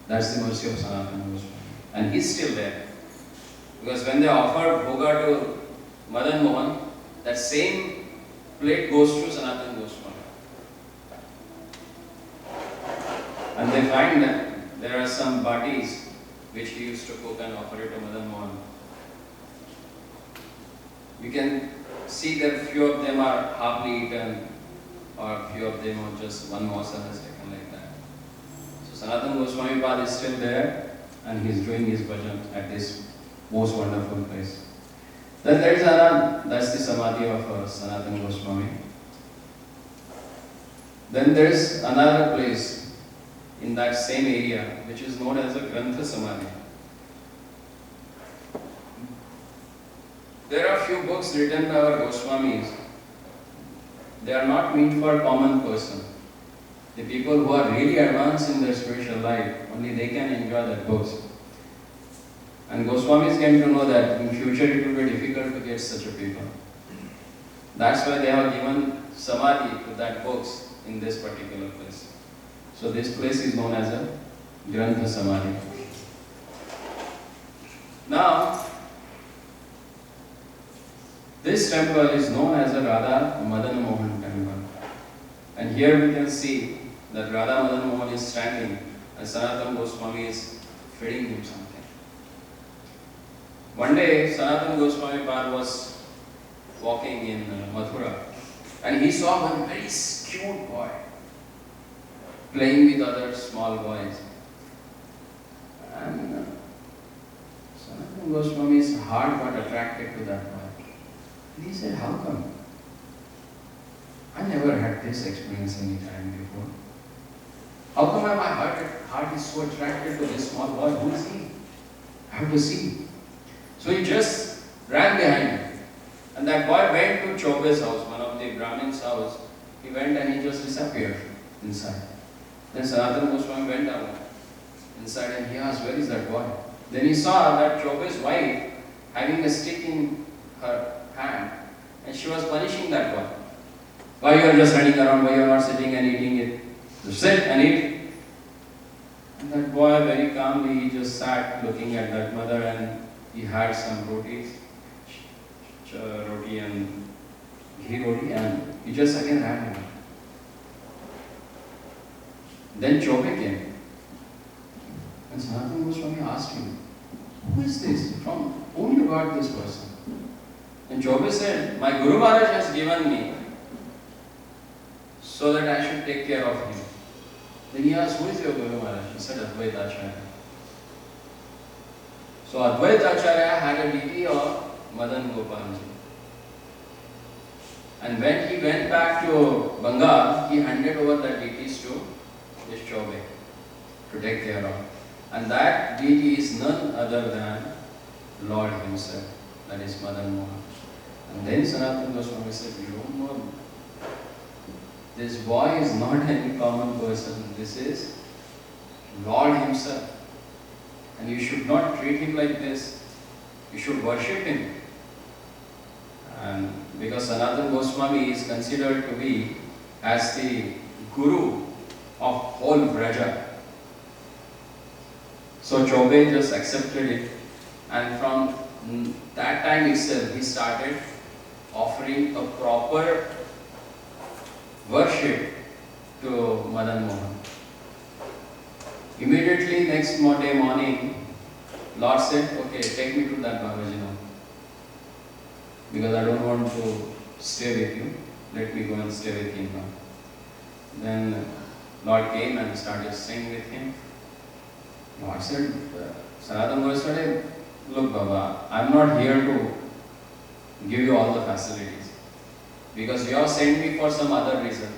That's the mercy of Sanatana Goswami. And he's still there. Because when they offered bhoga to Madan Mohan, that same plate goes to Sanatana Goswami. And they find that there are some batis which he used to cook and offer it to Madan Mohan. You can see that few of them are halfly eaten, or few of them are just one morsel has taken like that. So Sanatana Goswami Pad is still there and he is doing his bhajan at this most wonderful place. Then there is another, that's the Samadhi of Sanatana Goswami. Then there is another place in that same area which is known as a Grantha Samadhi. There are few books written by our Goswamis. They are not meant for a common person. The people who are really advanced in their spiritual life, only they can enjoy that books. And Goswamis came to know that in future it will be difficult to get such a people. That's why they have given Samadhi to that books in this particular place. So this place is known as a Grantha Samadhi. Now, this temple is known as a Radha Madan Mohan temple. And here we can see that Radha Madan Mohan is standing and Sanatana Goswami is feeding him something. One day, Sanatana Goswami Pad was walking in Mathura and he saw one very cute boy playing with other small boys. And Sanatana Goswami's heart got attracted to that boy. And he said, how come? I never had this experience any time before. How come my heart is so attracted to this small boy? Who is he? I have to see. So he just ran behind him. And that boy went to Chaube's house, one of the Brahmin's house. He went and he just disappeared inside. Then Sanatana Goswami went down inside and he asked, where is that boy? Then he saw that Chaube's wife having a stick in her hand and she was punishing that boy. Why you are just running around, why you are not sitting and eating it? Just sit and eat. And that boy very calmly, he just sat looking at that mother and he had some roti and ghee roti and he just again ran away. Then Chobe came and Sanatana Goswami asked him, who is this? From whom you got this person? And Chobe said, my Guru Maharaj has given me so that I should take care of him. Then he asked, who is your Guru Maharaj? He said, Advaita Acharya. So Advaita Acharya had a deity of Madan Gopalji. And when he went back to Bengal, he handed over the deities to this Chobe to take care of. And that deity is none other than Lord himself, that is Madan Mohan. And then Sanatana Goswami said, you don't know, this boy is not any common person, this is Lord himself. And you should not treat him like this, you should worship him. And because Sanatana Goswami is considered to be as the Guru of whole Vraja. So Chobe just accepted it, and from that time itself he started offering a proper worship to Madan Mohan. Immediately next day morning, Lord said, okay, take me to that Babaji now, because I don't want to stay with you. Let me go and stay with him now. Then Lord came and started staying with him. Lord said, Sanatana Goswami, look Baba, I am not here to give you all the facilities, because you have sent me for some other reason,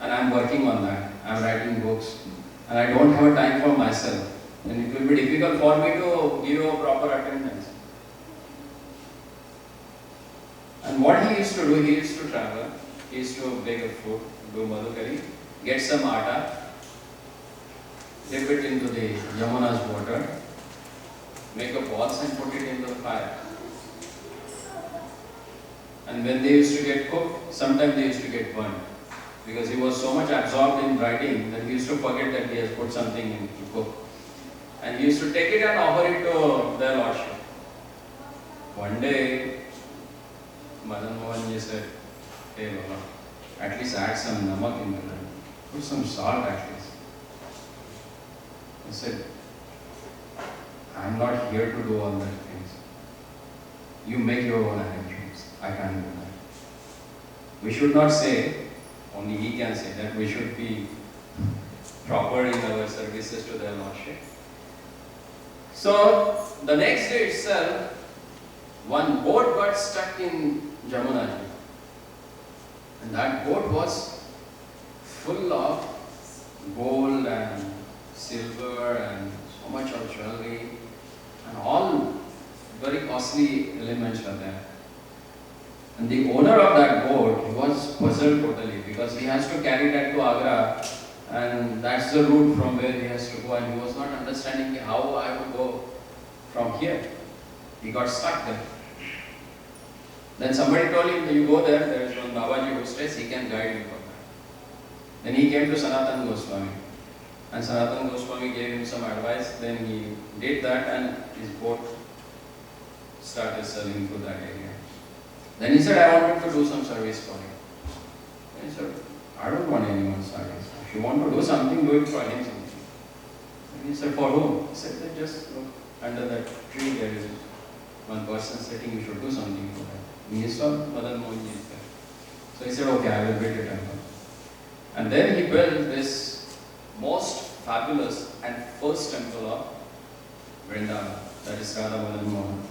and I am working on that. I am writing books, and I don't have a time for myself. And it will be difficult for me to give you a proper attendance. And what he used to do, he used to travel, he used to bake a food, do madhukari, get some atta, dip it into the Yamuna's water, make a balls and put it into the fire. And when they used to get cooked, sometimes they used to get burned, because he was so much absorbed in writing that he used to forget that he has put something in to cook. And he used to take it and offer it to their lordship. One day, Madan Mohan ji said, hey Baba, at least add some namak into that. Put some salt at least. He said, I am not here to do all that things. You make your own arrangements. I can't do that. We should not say, only he can say that we should be proper in our services to their lordship. So, the next day itself, one boat got stuck in Jamuna. And that boat was full of gold and silver and so much of jewelry, and all very costly elements were there. And the owner of that boat, he was puzzled totally, because he has to carry that to Agra, and that's the route from where he has to go, and he was not understanding how I would go from here. He got stuck there. Then somebody told him, you go there, there is one Babaji who stays, he can guide you for that. Then he came to Sanatana Goswami, and Sanatana Goswami gave him some advice. Then he did that, and his boat started sailing through that area. Then he said, I wanted to do some service for you. Then he said, I don't want anyone's service. If you want to do something, do it for him something. Then he said, for whom? He said, just look under that tree, there is one person sitting, you should do something for that. And he saw Madan Mohan ji there. So he said, okay, I will build a temple. And then he built this most fabulous and first temple of Vrindavan, that is Radha Madan Mohan.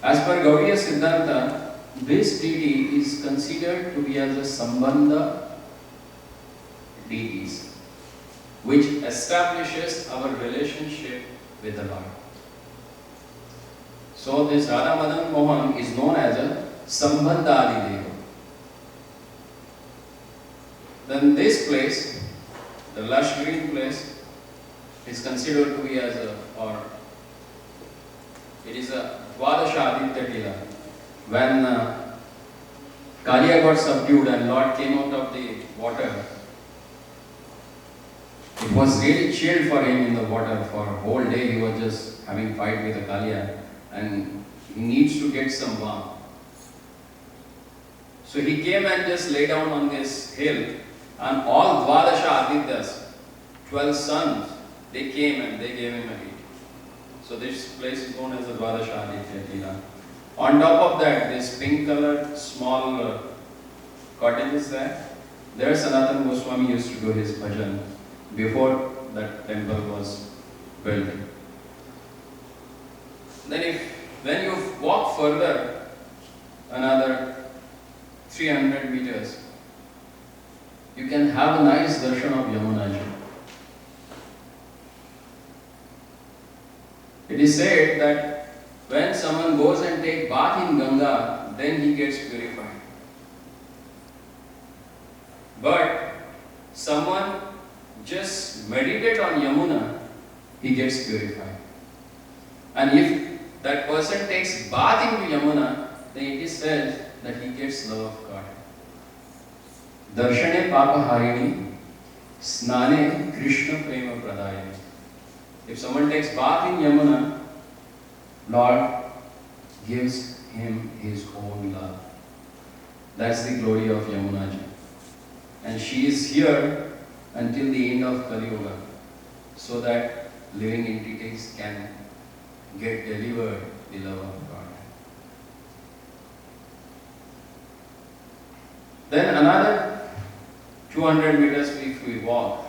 As per Gaudiya Siddhanta, this deity is considered to be as a Sambandha deities, which establishes our relationship with the Lord. So this Radha Madan Mohan is known as a Sambandha Adi Deva. Then this place, the lush green place, is considered to be as a, or it is a Dwadasha Aditya Tila. When Kaliya got subdued and Lord came out of the water, it was really chilled for him in the water. For a whole day he was just having fight with the Kaliya, and he needs to get some warmth. So he came and just lay down on this hill, and all Dwadasha Adityas, 12 sons, they came and they gave him a heat. So this place is known as the Dwadasha Aditya Tila. On top of that, this pink colored small cottage is there. There Sanatana Goswami used to do his bhajan before that temple was built. Then when you walk further, another 300 meters, you can have a nice darshan of Yamuna ji. It is said that when someone goes and takes bath in Ganga, then he gets purified. But someone just meditate on Yamuna, he gets purified. And if that person takes bath into Yamuna, then it is said that he gets love of God. Darshane Papa Harini Snane Krishna Prema Pradayane. If someone takes bath in Yamuna, Lord gives him his own love. That's the glory of Yamuna ji. And she is here until the end of Kali Yuga, so that living entities can get delivered the love of God. Then another 200 meters if we walk,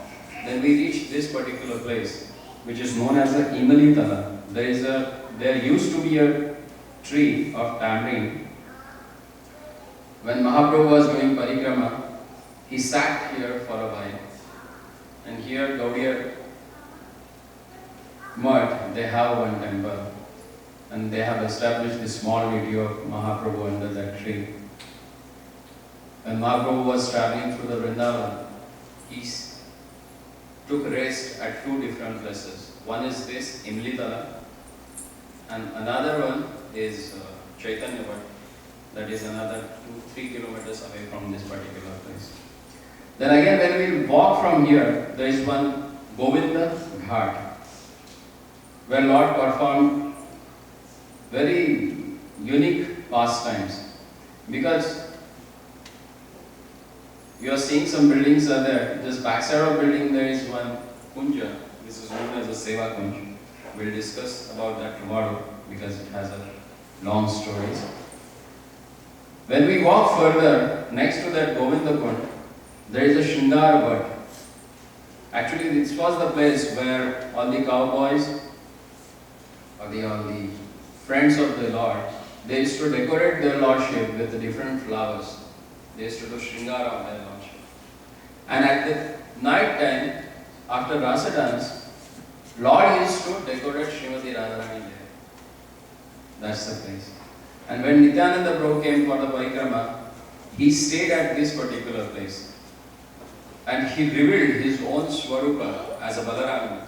then we reach this particular place, which is known as the Imalitala. There used to be a tree of tamarind. When Mahaprabhu was doing Parikrama, he sat here for a while. And here, Gaudiya Mutt, they have one temple. And they have established this small video of Mahaprabhu under that tree. When Mahaprabhu was traveling through the Vrindavan, he took rest at two different places. One is this, Imlitala, and another one is Chaitanya Vat, that is another 2-3 kilometers away from this particular place. Then again, when we walk from here, there is one Govindabhakta, where Lord performed very unique pastimes. Because you are seeing some buildings are there. This backside of building there is one kunja. This is known as a Seva Kunj. We'll discuss about that tomorrow because it has a long story. When we walk further, next to that Govinda Kund, there is a Shringar Vat. Actually, this was the place where all the cowboys or all the friends of the Lord, they used to decorate their lordship with the different flowers. They used to do Shringar of their lordship. And at the night time, after Rasa dance, Lord used to decorate Srimati Radharani there. That's the place. And when Nityananda Prabhu came for the Parikrama, he stayed at this particular place. And he revealed his own Swarupa as a Balarama.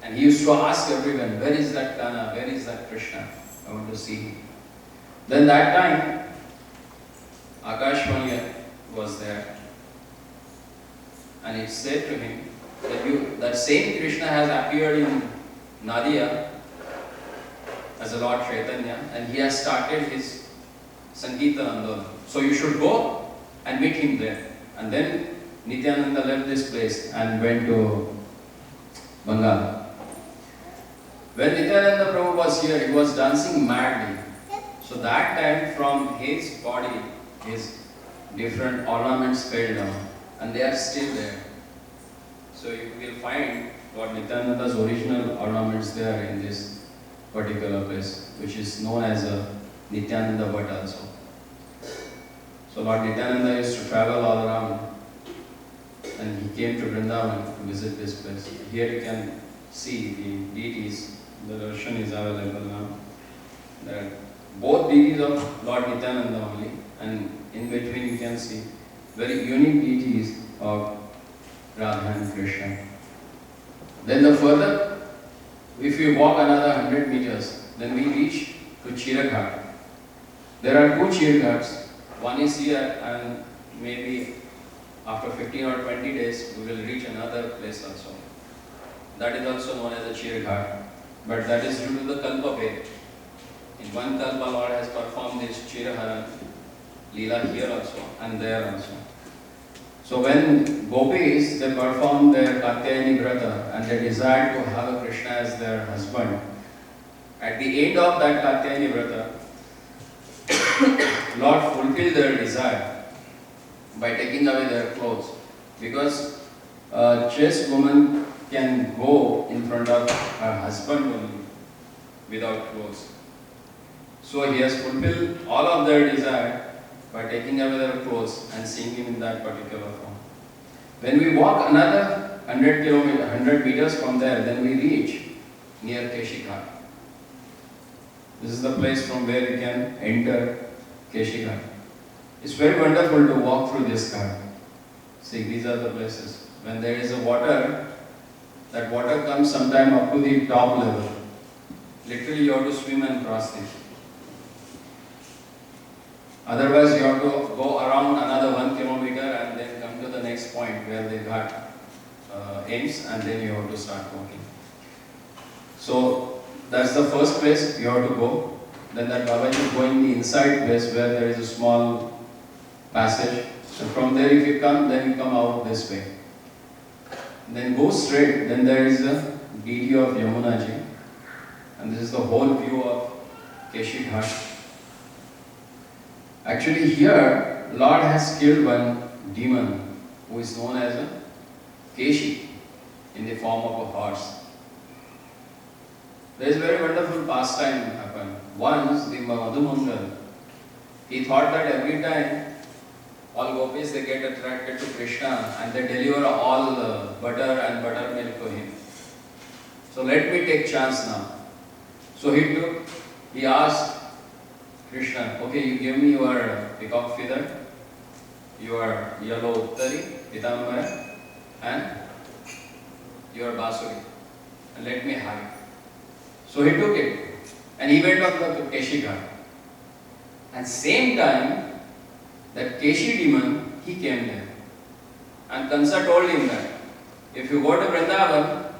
And he used to ask everyone, where is that Kana? Where is that Krishna? I want to see him. Then that time, Akashvani was there. And it said to him that same Krishna has appeared in Nadia as a Lord Chaitanya, and he has started his Sankirtan Andolan. So you should go and meet him there. And then Nityananda left this place and went to Bengal. When Nityananda Prabhu was here, he was dancing madly. So that time from his body, his different ornaments fell down, and they are still there. So you will find Lord Nityananda's original ornaments there in this particular place, which is known as a Nityananda Vat also. So Lord Nityananda used to travel all around, and he came to Vrindavan to visit this place. Here you can see the deities. The darshan is available now. There are both deities of Lord Nityananda only, and in between you can see very unique deities of Radha and Krishna. Then the further, if we walk another 100 meters, then we reach to Chiraghat. There are two Chiraghats. One is here, and maybe after 15 or 20 days, we will reach another place also. That is also known as a Chiraghat, but that is due to the Kalpa Ved. In one Kalpa, Lord has performed this Chiraharan Leela here also and there also. So when gopis, they perform their Katyayani Vrata and they desire to have a Krishna as their husband, at the end of that Katyayani Vrata, Lord fulfilled their desire by taking away their clothes. Because a chaste woman can go in front of her husband only without clothes. So he has fulfilled all of their desire by taking away their clothes and seeing him in that particular form. When we walk another 100 meters from there, then we reach near Keshighat. This is the place from where you can enter Keshighat. It's very wonderful to walk through this ghat. See, these are the places. When there is a water, that water comes sometime up to the top level. Literally you have to swim and cross it. Otherwise you have to go around another 1 kilometer and then come to the next point where the ghat ends, and then you have to start walking. So that's the first place you have to go. Then that Babaji is going the inside place where there is a small passage. So from there if you come, then you come out this way. Then go straight, then there is a deity of Yamuna ji. And this is the whole view of Keshi Ghat. Actually here, Lord has killed one demon who is known as a Keshi in the form of a horse. There is a very wonderful pastime happened. Once the Madhumangal, he thought that every time all gopis they get attracted to Krishna and they deliver all butter and buttermilk to him. So let me take chance now. So he asked Krishna, okay, you give me your peacock feather, your yellow uttari, pitambara, and your basuri, and let me have it. So he took it, and he went on to Keshi Ghat. And same time, that Keshi demon, he came there. And Kansa told him that, if you go to Vrindavan,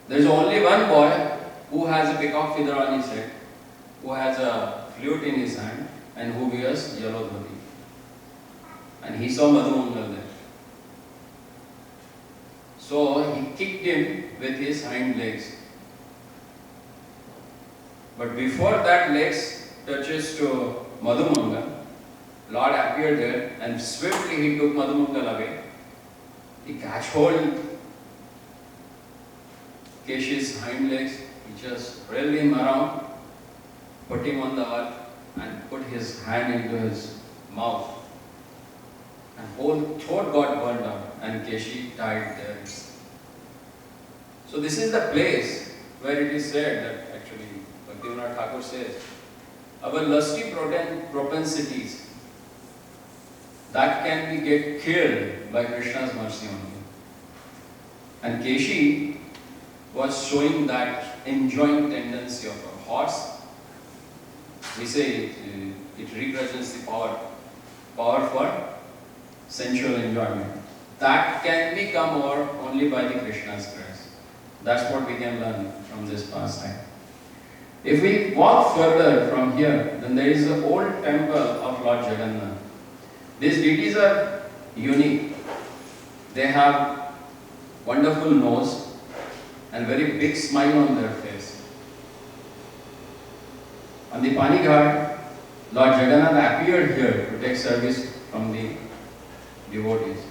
there is only one boy who has a peacock feather on his head, who has a flute in his hand, and who wears yellow dhoti. And he saw Madhumangal there. So he kicked him with his hind legs. But before that legs touches to Madhumangal, Lord appeared there and swiftly he took Madhumangal away. He catch hold Keshi's hind legs, he just railed him around, put him on the earth and put his hand into his mouth. And whole throat got burned out and Keshi died there. So this is the place where it is said that actually Bhaktivinoda Thakur says, our lusty propensities that can be get killed by Krishna's mercy only. And Keshi was showing that enjoying tendency of a horse. We say it represents the power for sensual enjoyment. That can be come over only by the Krishna's grace. That's what we can learn from this pastime. If we walk further from here, then there is the old temple of Lord Jagannath. These deities are unique. They have wonderful nose and very big smile on their face. On the Pani Ghat, Lord Jagannath appeared here to take service from the devotees.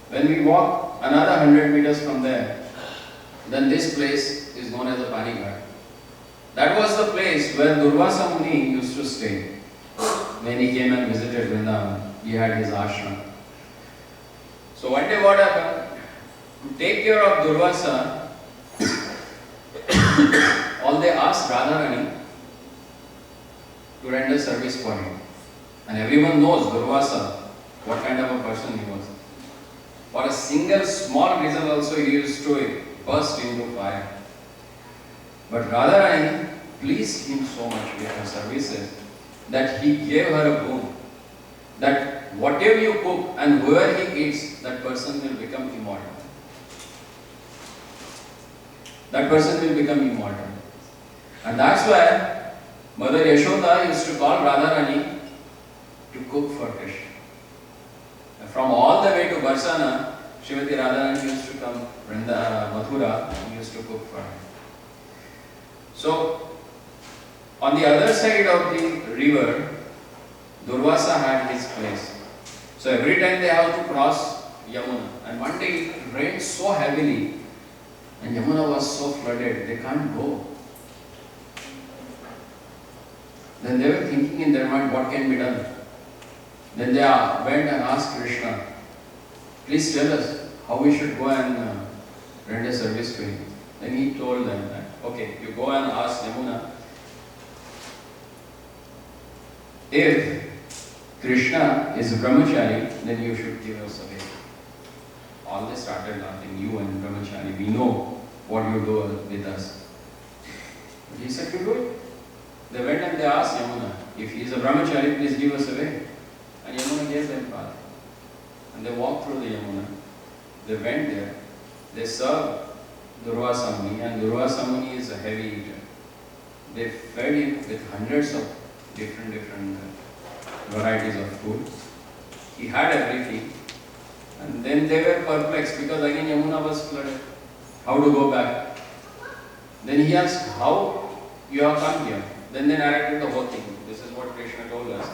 When we walk another 100 meters from there, then this place is known as the Pani Ghat. That was the place where Durvasa Muni used to stay. When he came and visited Vrindavan, he had his ashram. So one day what happened? To take care of Durvasa, all they asked Radharani to render service for him. And everyone knows Durvasa, what kind of a person he was. For a single small reason also he used to burst into fire. But Radharani pleased him so much with her services that he gave her a boon, that whatever you cook and whoever he eats, that person will become immortal. That person will become immortal. And that's why Mother Yashoda used to call Radharani to cook for Krishna. And from all the way to Barsana, Srimati Radharani used to come Mathura and used to cook for her. So, on the other side of the river, Durvasa had his place. So every time they have to cross Yamuna. And one day it rained so heavily and Yamuna was so flooded, they can't go. Then they were thinking in their mind, what can be done? Then they went and asked Krishna, please tell us how we should go and render service to him. Then he told them that, okay, you go and ask Yamuna, if Krishna is a brahmachari, then you should give us away. All they started laughing, you and brahmachari, we know what you do with us. But he said, you do it. They went and they asked Yamuna, if he is a brahmachari, please give us away. And Yamuna gave them path. And they walked through the Yamuna. they went there, they served Durvasa Muni, and Durvasa Muni is a heavy eater. They fed him with hundreds of different varieties of food. He had everything, and then they were perplexed because again Yamuna was flooded. How to go back? Then he asked, how you have come here? Then they narrated the whole thing. This is what Krishna told us.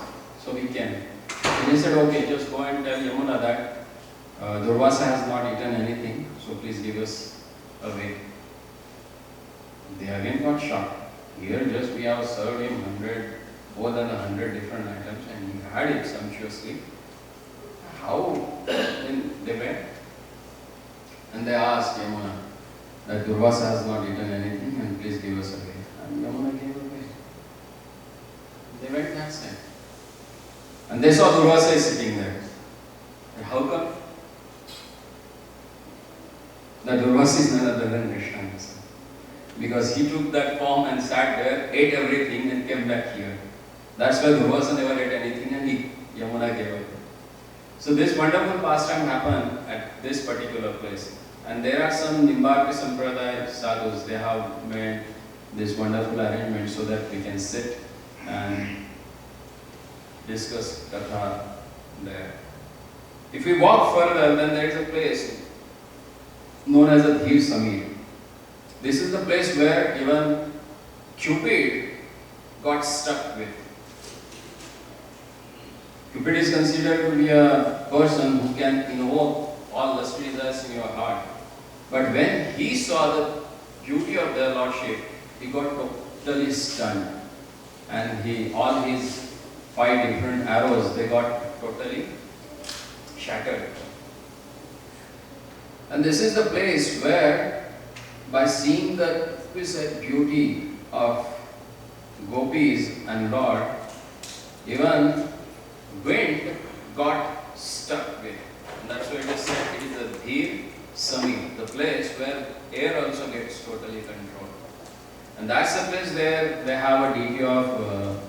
So we can. And he said, okay, just go and tell Yamuna that Durvasa has not eaten anything, so please give us a way. They again got shocked. Here just we have served him more than 100 different items, and he had it sumptuously. How? Then they went. And they asked Yamuna that Durvasa has not eaten anything, and please give us a way. And Yamuna gave a way. They went that side. And they saw Durvasa is sitting there. And how come? That Durvasa is none other than Krishna himself. Because he took that form and sat there, ate everything, and came back here. That's why Durvasa never ate anything, and Yamuna gave up. So this wonderful pastime happened at this particular place. And there are some Nimbarka Sampradaya sadhus. They have made this wonderful arrangement so that we can sit and discuss Katha there. If we walk further, then there is a place known as a Dhir Samir. This is the place where even Cupid got stuck with. Cupid is considered to be a person who can invoke all the desires in your heart. But when he saw the beauty of their Lordship, he got totally stunned. And all his 5 different arrows, they got totally shattered. And this is the place where, by seeing the exquisite beauty of gopis and Lord, even wind got stuck with. And that's why it is said it is a Dhir Samir, the place where air also gets totally controlled. And that's the place where they have a deity of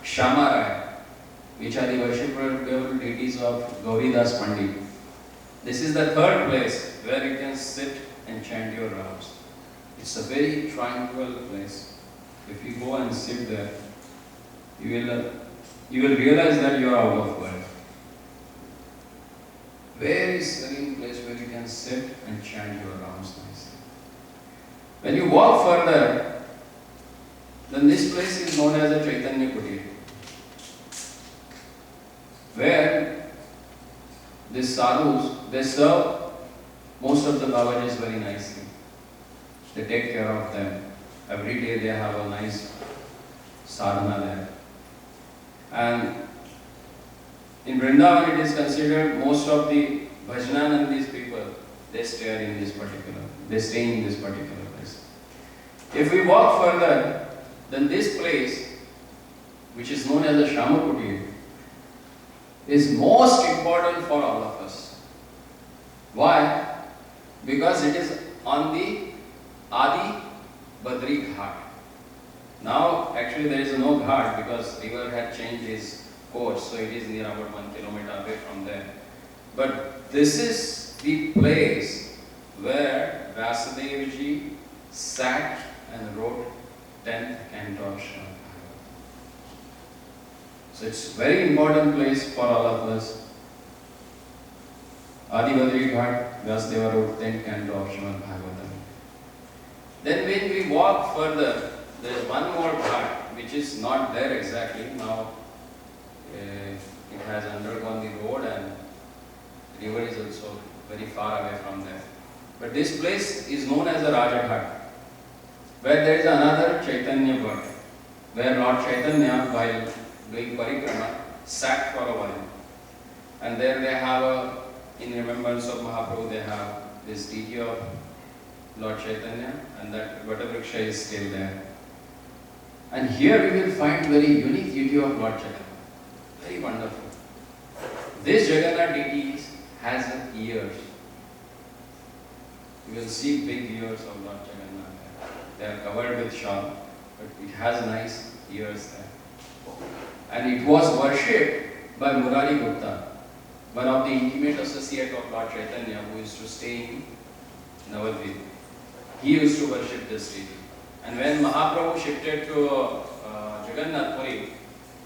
Shamaraya, which are the worshipable deities of Gauridas Pandit. This is the third place where you can sit and chant your rounds. It's a very tranquil place. If you go and sit there, you will realize that you are out of world. Very serene place where you can sit and chant your rounds nicely. When you walk further, then this place is known as the Chaitanya Kutir, where these sadhus, they serve most of the Babajis very nicely. They take care of them. Every day they have a nice sadhana there. And in Vrindavan it is considered most of the Bhajananandis people, they stay in this particular place. If we walk further, then this place, which is known as the Shamakutir, is most important for all of us. Why? Because it is on the Adi Badri Ghat. Now, actually there is no ghat because river had changed its course, so it is near about 1 kilometer away from there. But this is the place where Vyasadevji sat and wrote 10th canto of Srimad Bhagavatam. So it's a very important place for all of us. Adi Badri Ghat, Vyasadeva wrote 10th canto of Srimad Bhagavatam. Then when we walk further, there is one more ghat which is not there exactly. Now it has undergone the road and the river is also very far away from there. But this place is known as the Raja Ghat, where there is another Chaitanya Bhat, where Lord Chaitanya, while doing Parikrama, sat for a while. And there they have in remembrance of Mahaprabhu, they have this deity of Lord Chaitanya, and that Vatavriksha is still there. And here we will find very unique deity of Lord Chaitanya. Very wonderful. This Jagannath deity has ears. You will see big ears of Lord Jagannath. They are covered with shawl, but it has nice ears there. And it was worshipped by Murari Gupta. one of the intimate associate of Lord Chaitanya who used to stay in Navadvip. He used to worship this deity. And when Mahaprabhu shifted to Jagannath Puri,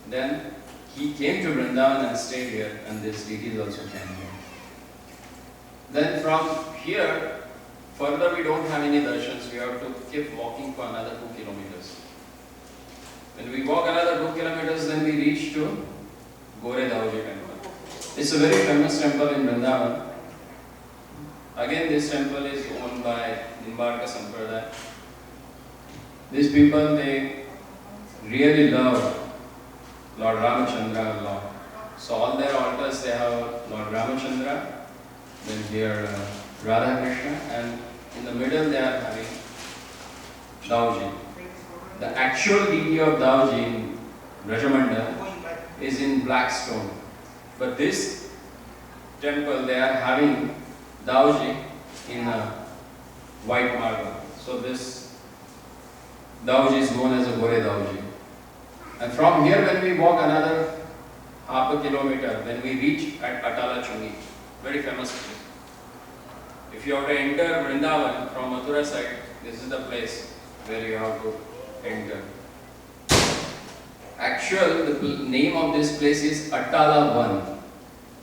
then he came to Vrindavan and stayed here, and this deities also came here. Then from here, further we don't have any darshan, we have to keep walking for another 2 kilometers. When we walk another 2 kilometers, then we reach to Goredavji temple. It's a very famous temple in Vrindavan. Again, this temple is owned by Nimbarka Sampradaya. These people, they really love Lord Ramachandra a lot. So all their altars, they have Lord Ramachandra, then here Radha Krishna, and in the middle they are having Dauji. The actual deity of Dauji in VRAJAMANDAL is in black stone. But this temple, they are having Dauji in white marble. So this Dauji is known as a Gore Dauji. And from here, when we walk another half a kilometer, then we reach at Atala Chungi, very famous place. If you have to enter Vrindavan from Mathura side, this is the place where you have to enter. The name of this place is Atala 1,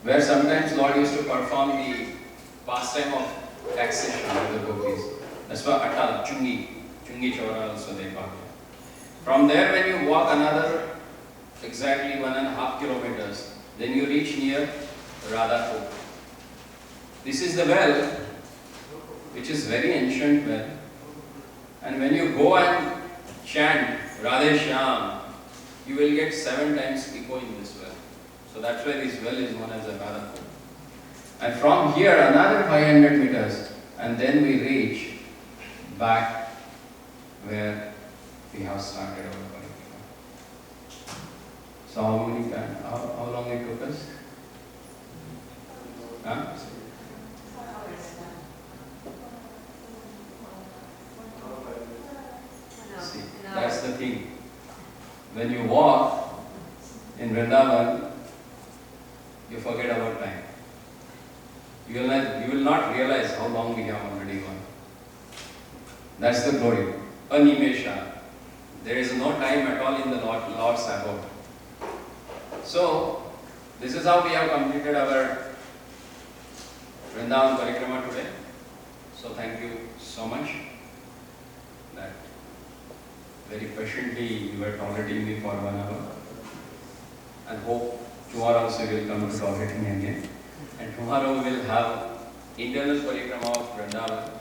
where sometimes Lord used to perform the pastime of taxation with the gopis. That's why Atala, Chungi Chora also they call it. From there, when you walk another exactly 1.5 kilometers, then you reach near Radhapur. This is the well, which is very ancient well. And when you go and chant Radhe Shyam, you will get 7 times echo in this well. So that's why this well is known as a Radhapur. And from here, another 500 meters, and then we reach back where we have started our parikrama. So how long it took us? Huh? See, that's the thing. When you walk in Vrindavan, you forget about time. You will not realize how long we have already gone. That's the glory. Animesha. There is no time at all in the Lord's abode. So, this is how we have completed our Vrindavan Parikrama today. So, thank you so much that very patiently you were tolerating me for 1 hour. And hope tomorrow also you will come to tolerate me again. And tomorrow we will have internal Parikrama of Vrindavan.